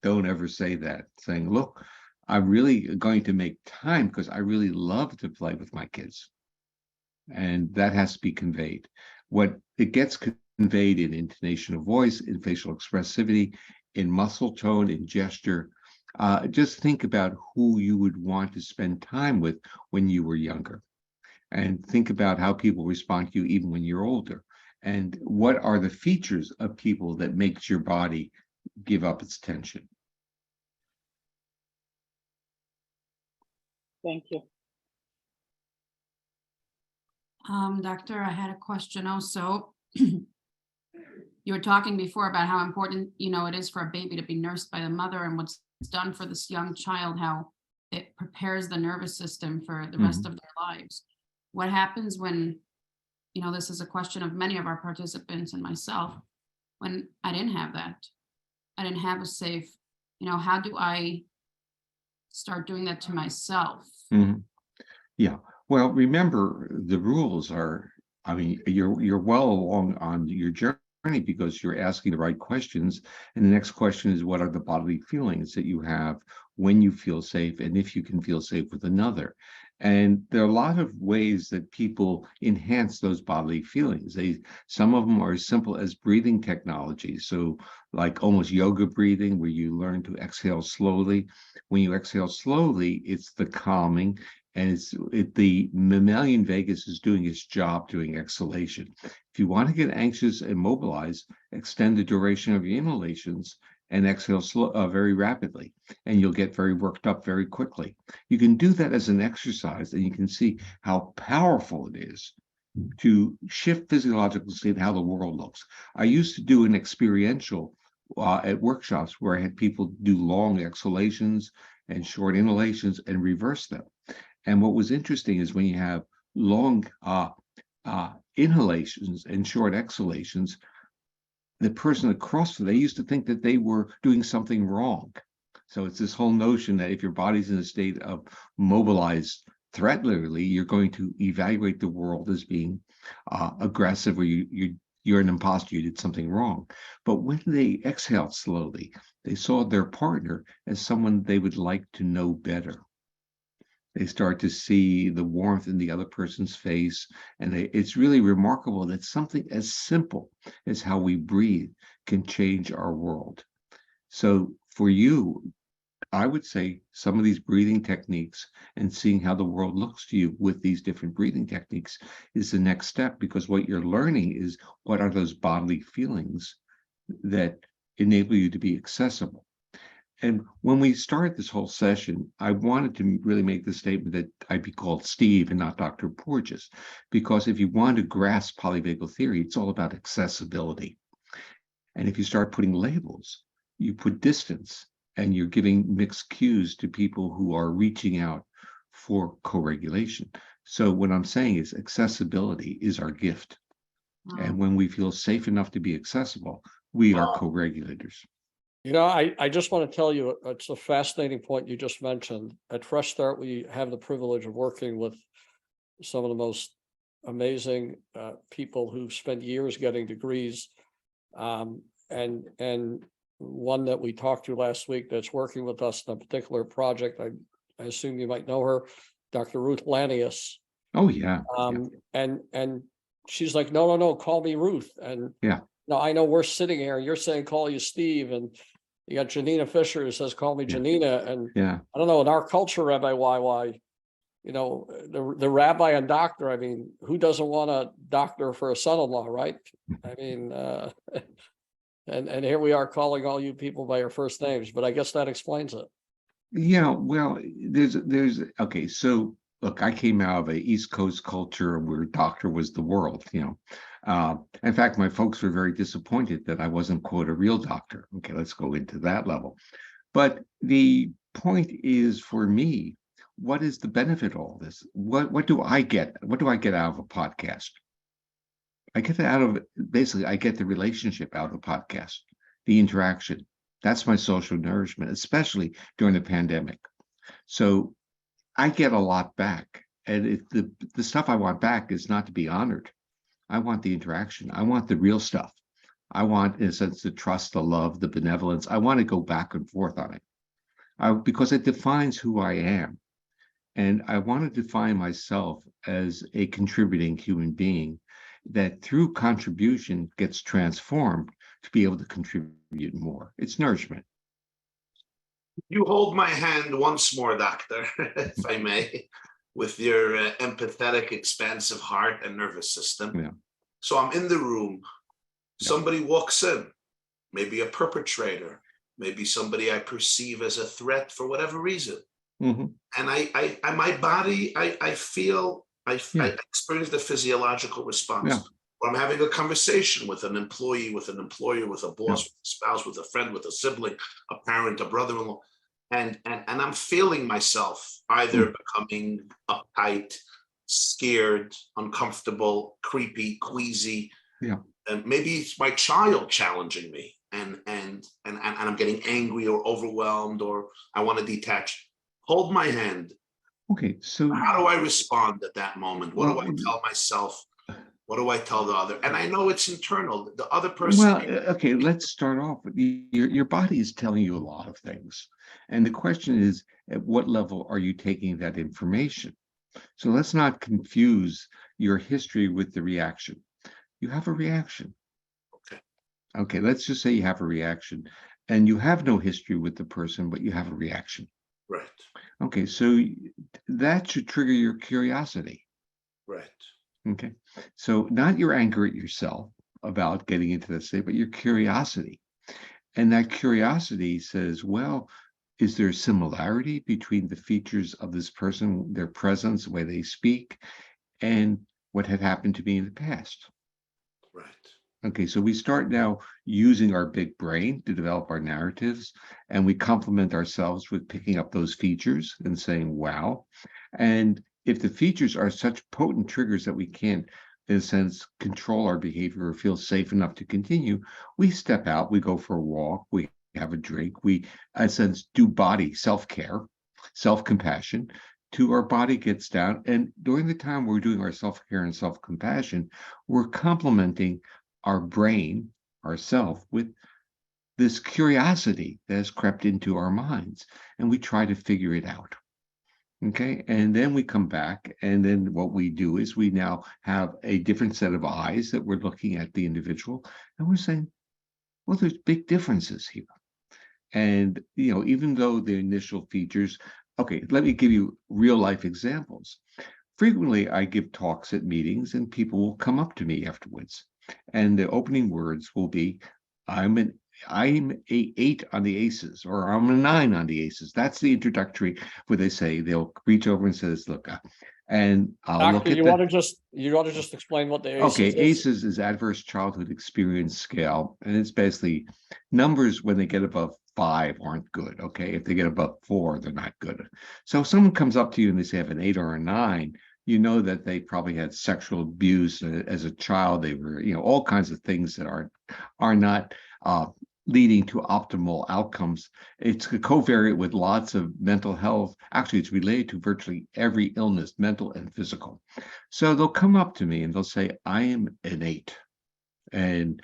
Don't ever say that. Saying, look, I'm really going to make time because I really love to play with my kids. And that has to be conveyed. What it gets conveyed in intonation of voice, in facial expressivity, in muscle tone, in gesture. Just think about who you would want to spend time with when you were younger. And think about how people respond to you even when you're older. And what are the features of people that makes your body give up its tension? Thank you. Doctor, I had a question also. You were talking before about how important, it is for a baby to be nursed by the mother, and what's done for this young child, how it prepares the nervous system for the rest of their lives. What happens when, this is a question of many of our participants and myself, when I didn't have that? I didn't have a safe, how do I start doing that to myself? Yeah. Well, remember, the rules are, you're well along on your journey because you're asking the right questions. And the next question is, what are the bodily feelings that you have when you feel safe, and if you can feel safe with another? And there are a lot of ways that people enhance those bodily feelings. Some of them are as simple as breathing technology. So like almost yoga breathing, where you learn to exhale slowly. When you exhale slowly, it's the calming. And the mammalian vagus is doing its job doing exhalation. If you want to get anxious and mobilized, extend the duration of your inhalations and exhale very rapidly, and you'll get very worked up very quickly. You can do that as an exercise, and you can see how powerful it is to shift physiological state, how the world looks. I used to do an experiential at workshops where I had people do long exhalations and short inhalations and reverse them. And what was interesting is when you have long inhalations and short exhalations, the person across from, they used to think that they were doing something wrong. So it's this whole notion that if your body's in a state of mobilized threat, literally, you're going to evaluate the world as being aggressive, or you're an imposter, you did something wrong. But when they exhaled slowly, they saw their partner as someone they would like to know better. They start to see the warmth in the other person's face. And it's really remarkable that something as simple as how we breathe can change our world. So for you, I would say some of these breathing techniques and seeing how the world looks to you with these different breathing techniques is the next step, because what you're learning is what are those bodily feelings that enable you to be accessible. And when we started this whole session, I wanted to really make the statement that I'd be called Steve and not Dr. Porges, because if you want to grasp polyvagal theory, it's all about accessibility. And if you start putting labels, you put distance, and you're giving mixed cues to people who are reaching out for co-regulation. So what I'm saying is accessibility is our gift. And when we feel safe enough to be accessible, we are co-regulators. I just want to tell you, it's a fascinating point you just mentioned. At Fresh Start, we have the privilege of working with some of the most amazing people who spent years getting degrees. And one that we talked to last week that's working with us in a particular project, I assume you might know her, Dr. Ruth Lanius. Oh, yeah. And she's like, no, call me Ruth. And now I know we're sitting here, you're saying call you Steve, and you got Janina Fisher who says call me Janina. And I don't know, in our culture, Rabbi YY, the rabbi and doctor, I mean, who doesn't want a doctor for a son-in-law, right? I mean, and here we are calling all you people by your first names, but I guess that explains it. Yeah, well, there's okay, so look, I came out of a East Coast culture where doctor was the world, in fact, my folks were very disappointed that I wasn't, quote, a real doctor. Okay, let's go into that level. But the point is, for me, what is the benefit of all this? What do I get? What do I get out of a podcast? I get I get the relationship out of a podcast, the interaction. That's my social nourishment, especially during the pandemic. So I get a lot back. And the stuff I want back is not to be honored. I want the interaction. I want the real stuff. I want, in a sense, the trust, the love, the benevolence. I want to go back and forth on it because it defines who I am. And I want to define myself as a contributing human being that through contribution gets transformed to be able to contribute more. It's nourishment. You hold my hand once more, doctor, if I may, with your empathetic, expansive heart and nervous system. Yeah. So I'm in the room. Somebody walks in, maybe a perpetrator, maybe somebody I perceive as a threat for whatever reason. Mm-hmm. And I my body, I feel, I experience the physiological response. Yeah. Or I'm having a conversation with an employee, with an employer, with a boss, with a spouse, with a friend, with a sibling, a parent, a brother-in-law. And I'm feeling myself either becoming uptight, scared, uncomfortable, creepy, queasy. Yeah. And maybe it's my child challenging me, and I'm getting angry or overwhelmed, or I want to detach. Hold my hand. Okay, so how do I respond at that moment? What do I tell myself? What do I tell the other? And I know it's internal. The other person. Well, okay, let's start off with your body is telling you a lot of things. And the question is, at what level are you taking that information? So let's not confuse your history with the reaction. You have a reaction. Okay, let's just say you have a reaction and you have no history with the person, but you have a reaction. Right. Okay, so that should trigger your curiosity. Right. Okay, so not your anger at yourself about getting into that state, but your curiosity. And that curiosity says, well, is there a similarity between the features of this person, their presence, the way they speak, and what had happened to me in the past? Right. Okay, so we start now using our big brain to develop our narratives, and we complement ourselves with picking up those features and saying, wow. And if the features are such potent triggers that we can't, in a sense, control our behavior or feel safe enough to continue, we step out, we go for a walk, we have a drink, we, in a sense, do body self-care, self-compassion, till our body gets down. And during the time we're doing our self-care and self-compassion, we're complementing our brain, ourself, with this curiosity that has crept into our minds, and we try to figure it out. Okay, and then we come back, and then what we do is we now have a different set of eyes that we're looking at the individual, and we're saying, well, there's big differences here. And, even though the initial features, okay, let me give you real life examples. Frequently, I give talks at meetings, and people will come up to me afterwards, and the opening words will be, I'm an 8 on the ACEs, or I'm a 9 on the ACEs. That's the introductory where they say, they'll reach over and says, look, and I'll Doctor, look at you want to just explain what the ACEs is? ACEs is Adverse Childhood Experience Scale, and it's basically numbers when they get above 5 aren't good. Okay, if they get above 4, they're not good. So if someone comes up to you and they say have an 8 or a 9, you know that they probably had sexual abuse as a child. They were, all kinds of things that are not leading to optimal outcomes. It's a covariate with lots of mental health. Actually, it's related to virtually every illness, mental and physical. So they'll come up to me and they'll say, I am an 8. And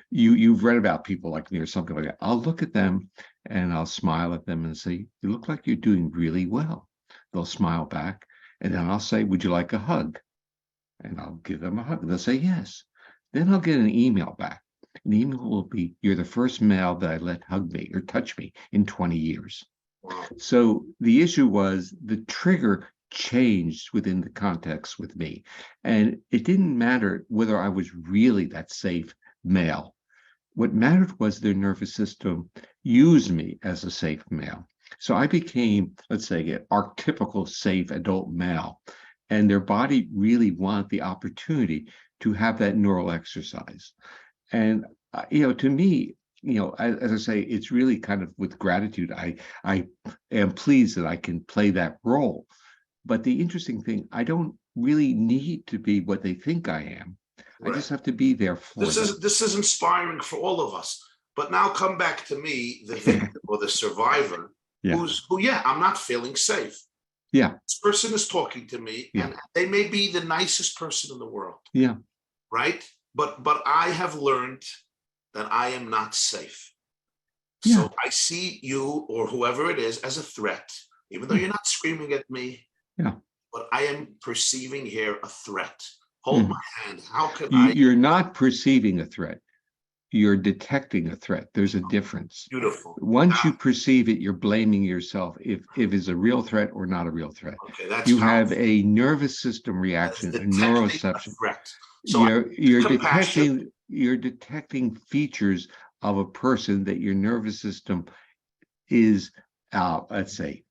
you've read about people like me or something like that. I'll look at them and I'll smile at them and say, you look like you're doing really well. They'll smile back. And then I'll say, would you like a hug? And I'll give them a hug. They'll say, yes. Then I'll get an email back. An email will be, you're the first male that I let hug me or touch me in 20 years. So the issue was the trigger changed within the context with me. And it didn't matter whether I was really that safe male. What mattered was their nervous system used me as a safe male. So I became, let's say, an archetypical safe adult male, and their body really wanted the opportunity to have that neural exercise. And to me, as I say, it's really kind of with gratitude. I am pleased that I can play that role. But the interesting thing, I don't really need to be what they think I am. Right. I just have to be there for them. This is inspiring for all of us. But now come back to me, the victim or the survivor, Yeah. I'm not feeling safe. Yeah. This person is talking to me, and they may be the nicest person in the world. Yeah. Right? But I have learned that I am not safe. Yeah. So I see you or whoever it is as a threat, even though you're not screaming at me. Yeah. But I am perceiving here a threat. Hold my hand. How can You're not perceiving a threat. You're detecting a threat. There's a difference. Beautiful. Once you perceive it, you're blaming yourself if it's a real threat or not a real threat. Okay, that's you powerful. have a nervous system reaction, a neuroception. So you're detecting features of a person that your nervous system is, let's say,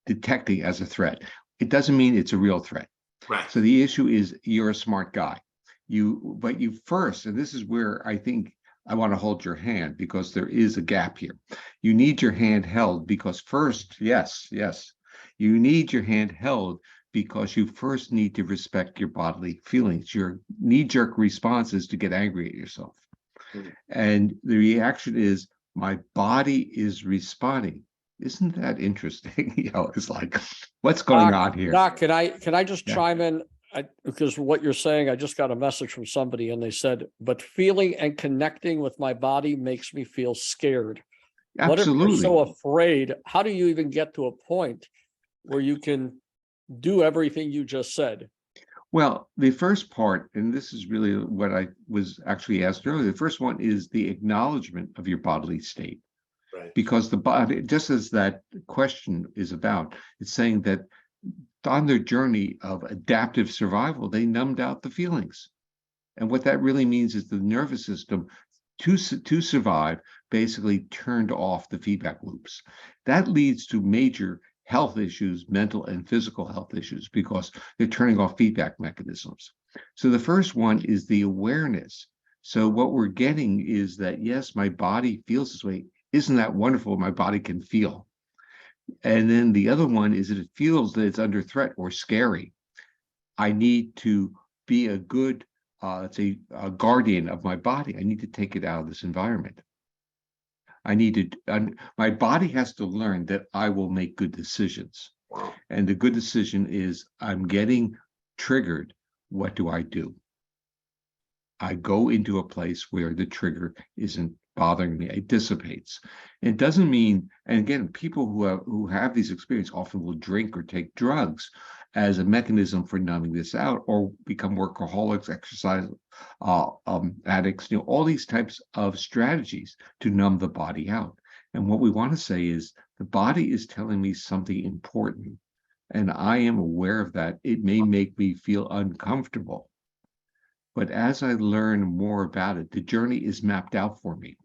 detecting as a threat. It doesn't mean it's a real threat. Right. So the issue is you're a smart guy. But you first, and this is where I think I want to hold your hand, because there is a gap here. You need your hand held because first, yes, you need your hand held because you first need to respect your bodily feelings. Your knee-jerk response is to get angry at yourself. Mm-hmm. And the reaction is, my body is responding. Isn't that interesting? It's like, what's going on here? Doc, can I just chime in? Because what you're saying, I just got a message from somebody and they said, but feeling and connecting with my body makes me feel scared. Absolutely. What if you're so afraid? How do you even get to a point where you can do everything you just said? Well, the first part, and this is really what I was actually asked earlier, the first one is the acknowledgement of your bodily state. Right. Because the body, just as that question is about, it's saying that on their journey of adaptive survival, they numbed out the feelings. And what that really means is the nervous system, to survive, basically turned off the feedback loops. That leads to major health issues, mental and physical health issues, because they're turning off feedback mechanisms. So the first one is the awareness. So what we're getting is that, yes, my body feels this way. Isn't that wonderful? My body can feel. And then the other one is that it feels that it's under threat or scary. I need to be a good, let's say, a guardian of my body. I need to take it out of this environment. My body has to learn that I will make good decisions. And the good decision is, I'm getting triggered. What do? I go into a place where the trigger isn't bothering me. It dissipates. It doesn't mean, and again, people who have these experiences often will drink or take drugs as a mechanism for numbing this out, or become workaholics, exercise addicts, all these types of strategies to numb the body out. And what we want to say is, the body is telling me something important, and I am aware of that. It may make me feel uncomfortable. But as I learn more about it, the journey is mapped out for me.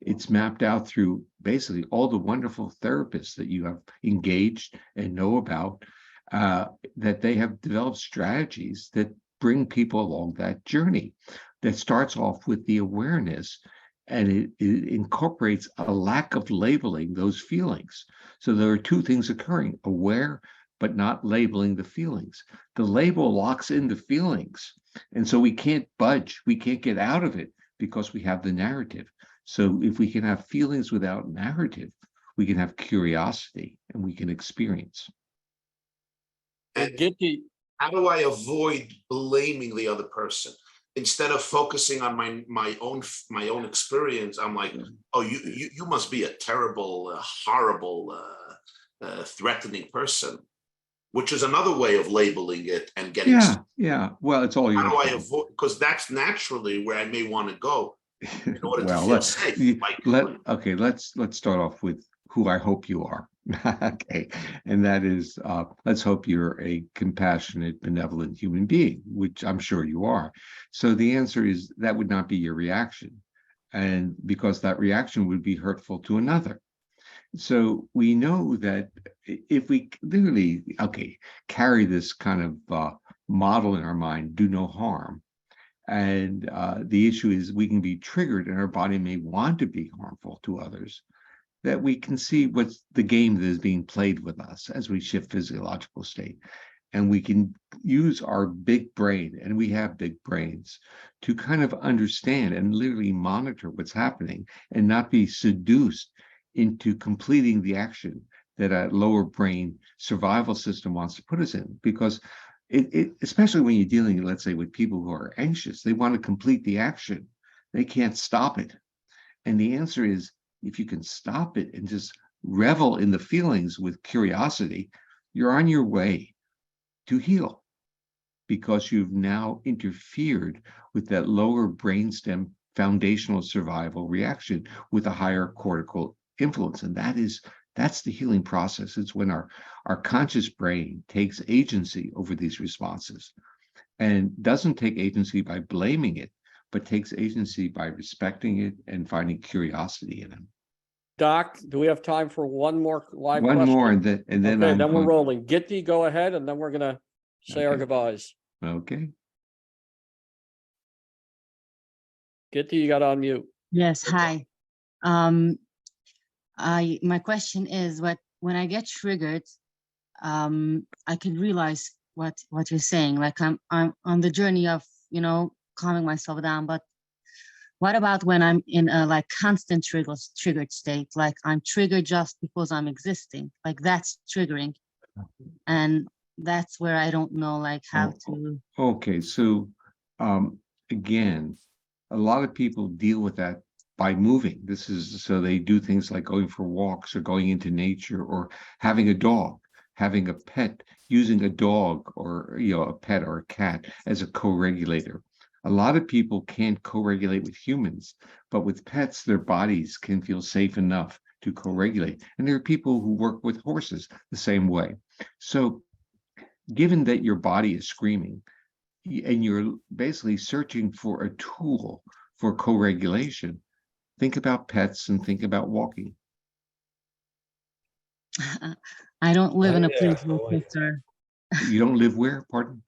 It's mapped out through basically all the wonderful therapists that you have engaged and know about, that they have developed strategies that bring people along that journey. That starts off with the awareness, and it incorporates a lack of labeling those feelings. So there are two things occurring: aware, but not labeling the feelings. The label locks in the feelings. And so we can't budge. We can't get out of it because we have the narrative. So if we can have feelings without narrative, we can have curiosity and we can experience. And how do I avoid blaming the other person? Instead of focusing on my own experience, I'm like, oh, you must be a terrible, horrible, threatening person, which is another way of labeling it and getting. Yeah. Well, it's all your. How do I avoid? Because that's naturally where I may want to go in order to feel safe. Let's start off with who I hope you are. Okay, and that is, let's hope you're a compassionate, benevolent human being, which I'm sure you are. So the answer is that would not be your reaction, and because that reaction would be hurtful to another. So we know that if we literally, carry this kind of model in our mind, do no harm. And the issue is we can be triggered and our body may want to be harmful to others, that we can see what's the game that is being played with us as we shift physiological state. And we can use our big brain, and we have big brains, to kind of understand and literally monitor what's happening and not be seduced into completing the action that a lower brain survival system wants to put us in. Because especially when you're dealing, let's say, with people who are anxious, they want to complete the action. They can't stop it. And the answer is, if you can stop it and just revel in the feelings with curiosity, you're on your way to heal, because you've now interfered with that lower brainstem foundational survival reaction with a higher cortical influence. And that's the healing process. It's when our conscious brain takes agency over these responses, and doesn't take agency by blaming it, but takes agency by respecting it and finding curiosity in it. Doc, do we have time for one more live One question? more, and then Okay, then we're rolling. Gitti, go ahead, and then we're gonna say our goodbyes. Okay. Gitti, you got on mute. Yes, hi. My question is, when I get triggered, I can realize what you're saying. Like I'm on the journey of, calming myself down. But what about when I'm in a like constant triggered state? Like I'm triggered just because I'm existing. Like that's triggering, and that's where I don't know like how to. Okay, so again, a lot of people deal with that by moving. This is so they do things like going for walks or going into nature or having a dog, having a pet, using a dog or a pet or a cat as a co-regulator. A lot of people can't co-regulate with humans, but with pets, their bodies can feel safe enough to co-regulate. And there are people who work with horses the same way. So given that your body is screaming and you're basically searching for a tool for co-regulation, think about pets and think about walking. I don't live in a place where pets are. You don't live where? Pardon?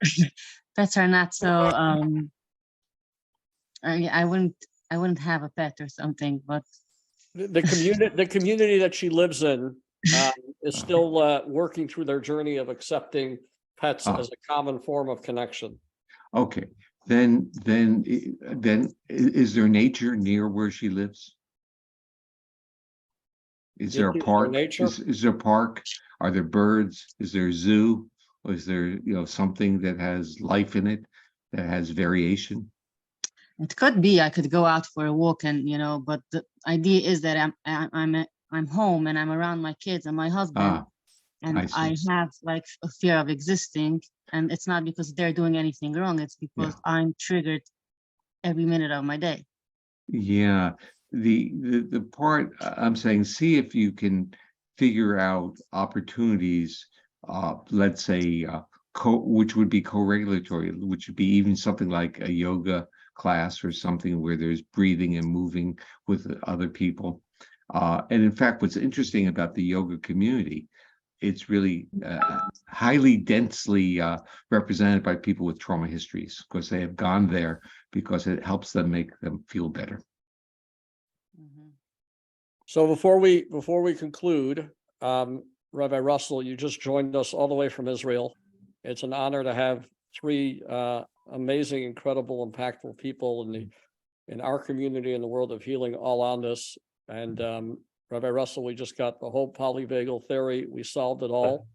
Pets are not so. I wouldn't have a pet or something, but The community that she lives in is still working through their journey of accepting pets as a common form of connection. Okay, then is there nature near where she lives? Is there a park? Is there a park? Are there birds? Is there a zoo? Or is there something that has life in it, that has variation? it could be I could go out for a walk, and but the idea is that I'm home and I'm around my kids and my husband, and I have like a fear of existing, and it's not because they're doing anything wrong. It's because I'm triggered every minute of my day. Yeah, the part I'm saying, see if you can figure out opportunities, let's say which would be co-regulatory, which would be even something like a yoga class or something where there's breathing and moving with other people. And in fact, what's interesting about the yoga community, it's really highly densely represented by people with trauma histories, because they have gone there because it helps them make them feel better. So before we conclude, Rabbi Russell, you just joined us all the way from Israel. It's an honor to have three amazing, incredible, impactful people in our community in the world of healing all on this. And Rabbi Russell, we just got the whole polyvagal theory. We solved it all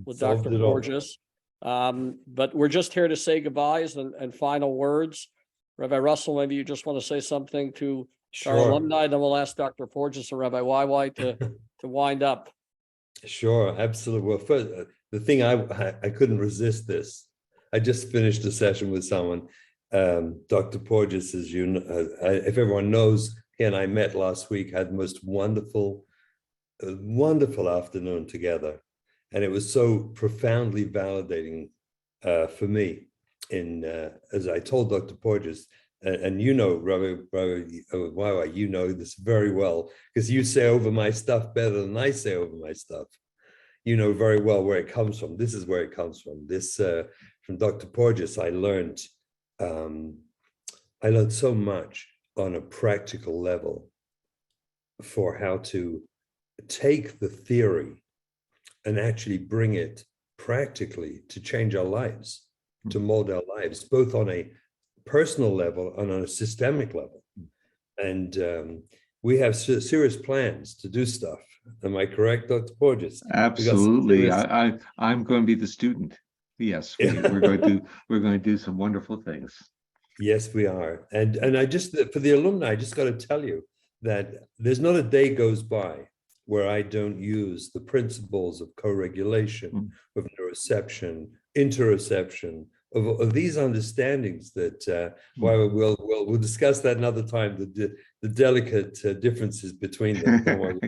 with Dr. Porges. But we're just here to say goodbyes and final words. Rabbi Russell, maybe you just want to say something to our alumni, then we'll ask Dr. Porges and Rabbi YY to wind up. Sure, absolutely. Well, first, the thing I couldn't resist this. I just finished a session with someone, Dr. Porges, as you know, if everyone knows, he and I met last week, had the most wonderful afternoon together. And it was so profoundly validating for me as I told Dr. Porges, and you know, Rabbi, wow, you know this very well, because you say over my stuff better than I say over my stuff. You know very well where it comes from. This is where it comes from. This from Dr. Porges, I learned so much on a practical level for how to take the theory and actually bring it practically to change our lives, to mold our lives, both on a personal level and on a systemic level. And we have serious plans to do stuff. Am I correct, Dr. Porges? Absolutely. I'm going to be the student. Yes, we're going to do some wonderful things. Yes, we are. And I just, for the alumni, I just got to tell you that there's not a day goes by where I don't use the principles of co-regulation, of neuroception, interoception, of these understandings that we'll discuss that another time, the delicate differences between them. Don't worry.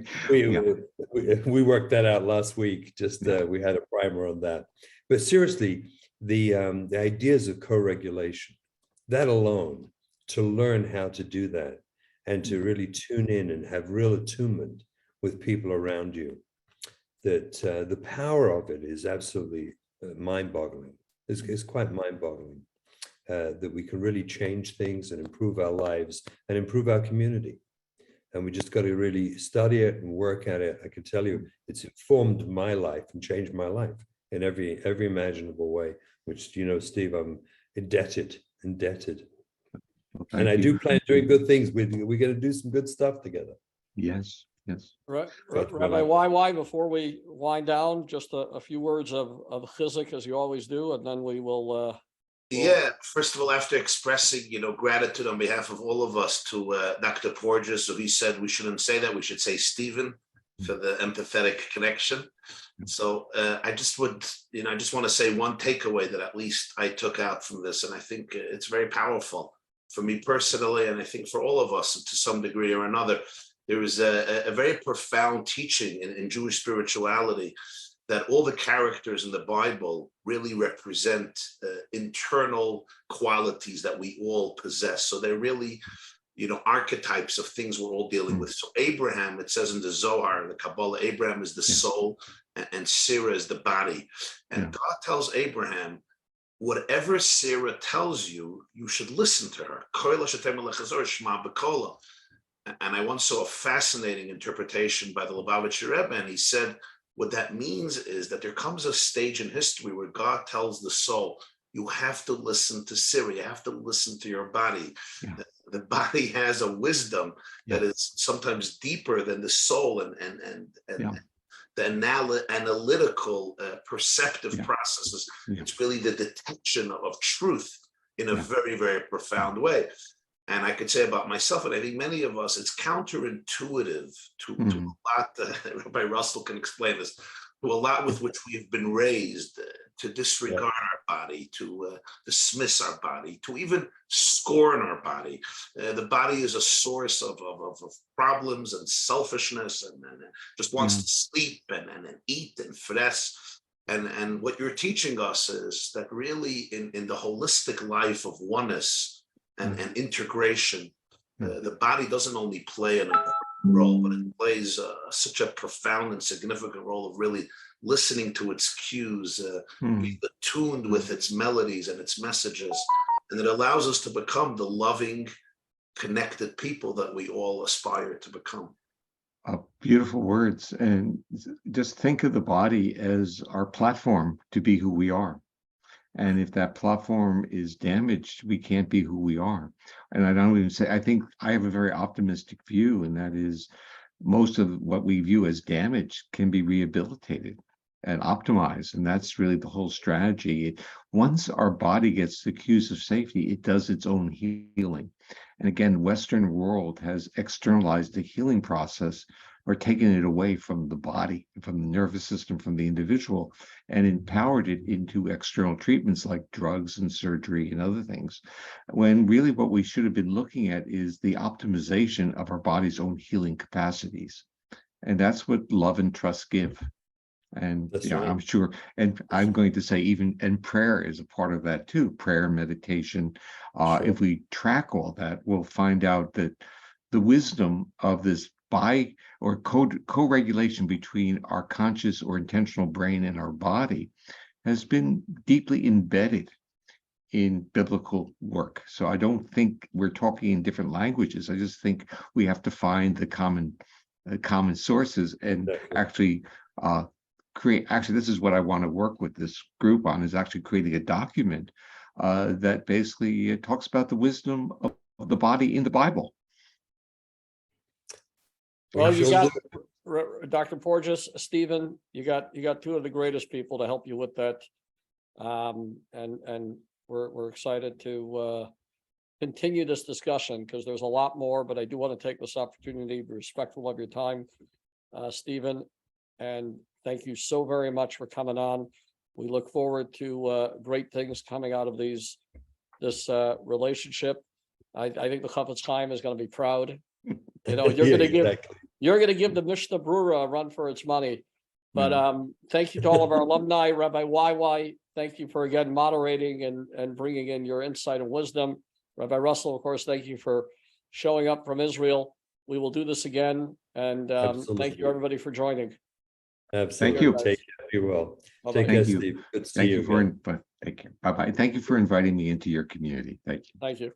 We worked that out last week. Just we had a primer on that. But seriously, the ideas of co-regulation, that alone, to learn how to do that and to really tune in and have real attunement with people around you, that the power of it is absolutely mind-boggling. It's quite mind-boggling that we can really change things and improve our lives and improve our community. And we just got to really study it and work at it. I can tell you, it's informed my life and changed my life in every imaginable way, which, you know, Steve, I'm indebted. Well, and I do plan doing good things with you. We're going to do some good stuff together. Yes. Right, Rabbi, why before we wind down, just a few words of chizuk as you always do, and then we will. Yeah, first of all, after expressing, gratitude on behalf of all of us to Dr. Porges, so he said we shouldn't say that, we should say Stephen for the empathetic connection. So I just want to say one takeaway that at least I took out from this, and I think it's very powerful for me personally, and I think for all of us to some degree or another. There is a very profound teaching in Jewish spirituality that all the characters in the Bible really represent internal qualities that we all possess. So they're really, archetypes of things we're all dealing with. So Abraham, it says in the Zohar, in the Kabbalah, Abraham is the soul and Sarah is the body. And God tells Abraham, whatever Sarah tells you, you should listen to her. And I once saw a fascinating interpretation by the Lubavitcher Rebbe, and he said, what that means is that there comes a stage in history where God tells the soul, you have to listen to Sarah, you have to listen to your body. The body has a wisdom that is sometimes deeper than the soul and the analytical, perceptive processes. It's really the detection of truth in a very, very profound way. And I could say about myself, and I think many of us, it's counterintuitive to a lot, Rabbi Russell can explain this, to a lot with which we have been raised to disregard our body, to dismiss our body, to even scorn our body. The body is a source of problems and selfishness and just wants to sleep and eat and fress. And what you're teaching us is that really in the holistic life of oneness, and integration, the body doesn't only play an important role, but it plays such a profound and significant role of really listening to its cues, being attuned with its melodies and its messages. And it allows us to become the loving, connected people that we all aspire to become. Beautiful words. And just think of the body as our platform to be who we are. And if that platform is damaged, we can't be who we are. And I don't even say, I think I have a very optimistic view, and that is most of what we view as damage can be rehabilitated and optimized. And that's really the whole strategy. Once our body gets the cues of safety, it does its own healing. And again, Western world has externalized the healing process or taken it away from the body, from the nervous system, from the individual, and empowered it into external treatments like drugs and surgery and other things. When really what we should have been looking at is the optimization of our body's own healing capacities. And that's what love and trust give. And That's yeah, right. I'm sure, and I'm going to say and prayer is a part of that too. Prayer, meditation. Sure. If we track all that, we'll find out that the wisdom of this co-regulation between our conscious or intentional brain and our body has been deeply embedded in biblical work. So I don't think we're talking in different languages. I just think we have to find the common sources and Exactly. actually this is what I want to work with this group on, is actually creating a document that basically talks about the wisdom of the body in the Bible. Well, you Sure got Dr. Porges, Stephen, you got two of the greatest people to help you with that. And we're excited to continue this discussion because there's a lot more, but I do want to take this opportunity to be respectful of your time, Stephen, and thank you so very much for coming on. We look forward to great things coming out of this relationship. I think the Chafetz Chaim is going to be proud. You know, you're going to give the Mishnah Brura a run for its money. But thank you to all of our alumni. Rabbi YY, thank you for again moderating and bringing in your insight and wisdom. Rabbi Russell, of course, thank you for showing up from Israel. We will do this again, and thank you everybody for joining. Absolutely. Thank you. Take care. You will. Bye-bye. Take care, Thank you. Steve. Good to see Thank you you for again. thank you. Bye-bye. Thank you for inviting me into your community. Thank you. Thank you.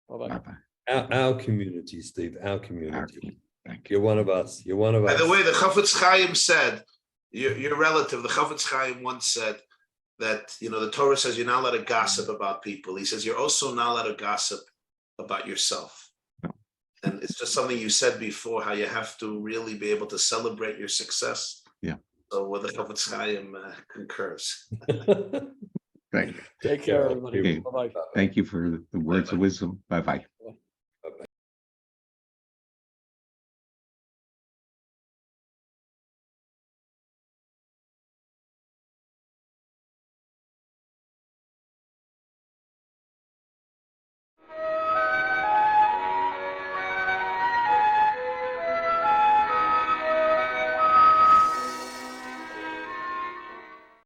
Bye-bye. Bye-bye. Our community, Steve. Our community. Thank you. You're one of us. You're one of us. By the way, the Chafetz Chaim said, your relative, the Chafetz Chaim once said that, the Torah says you're not allowed to gossip about people. He says you're also not allowed to gossip about yourself. No. And it's just something you said before, how you have to really be able to celebrate your success. Yeah. So the Chafetz Chaim concurs. Thank you. Take care, everybody. Okay. Bye-bye. Thank you for the words of wisdom. Bye-bye.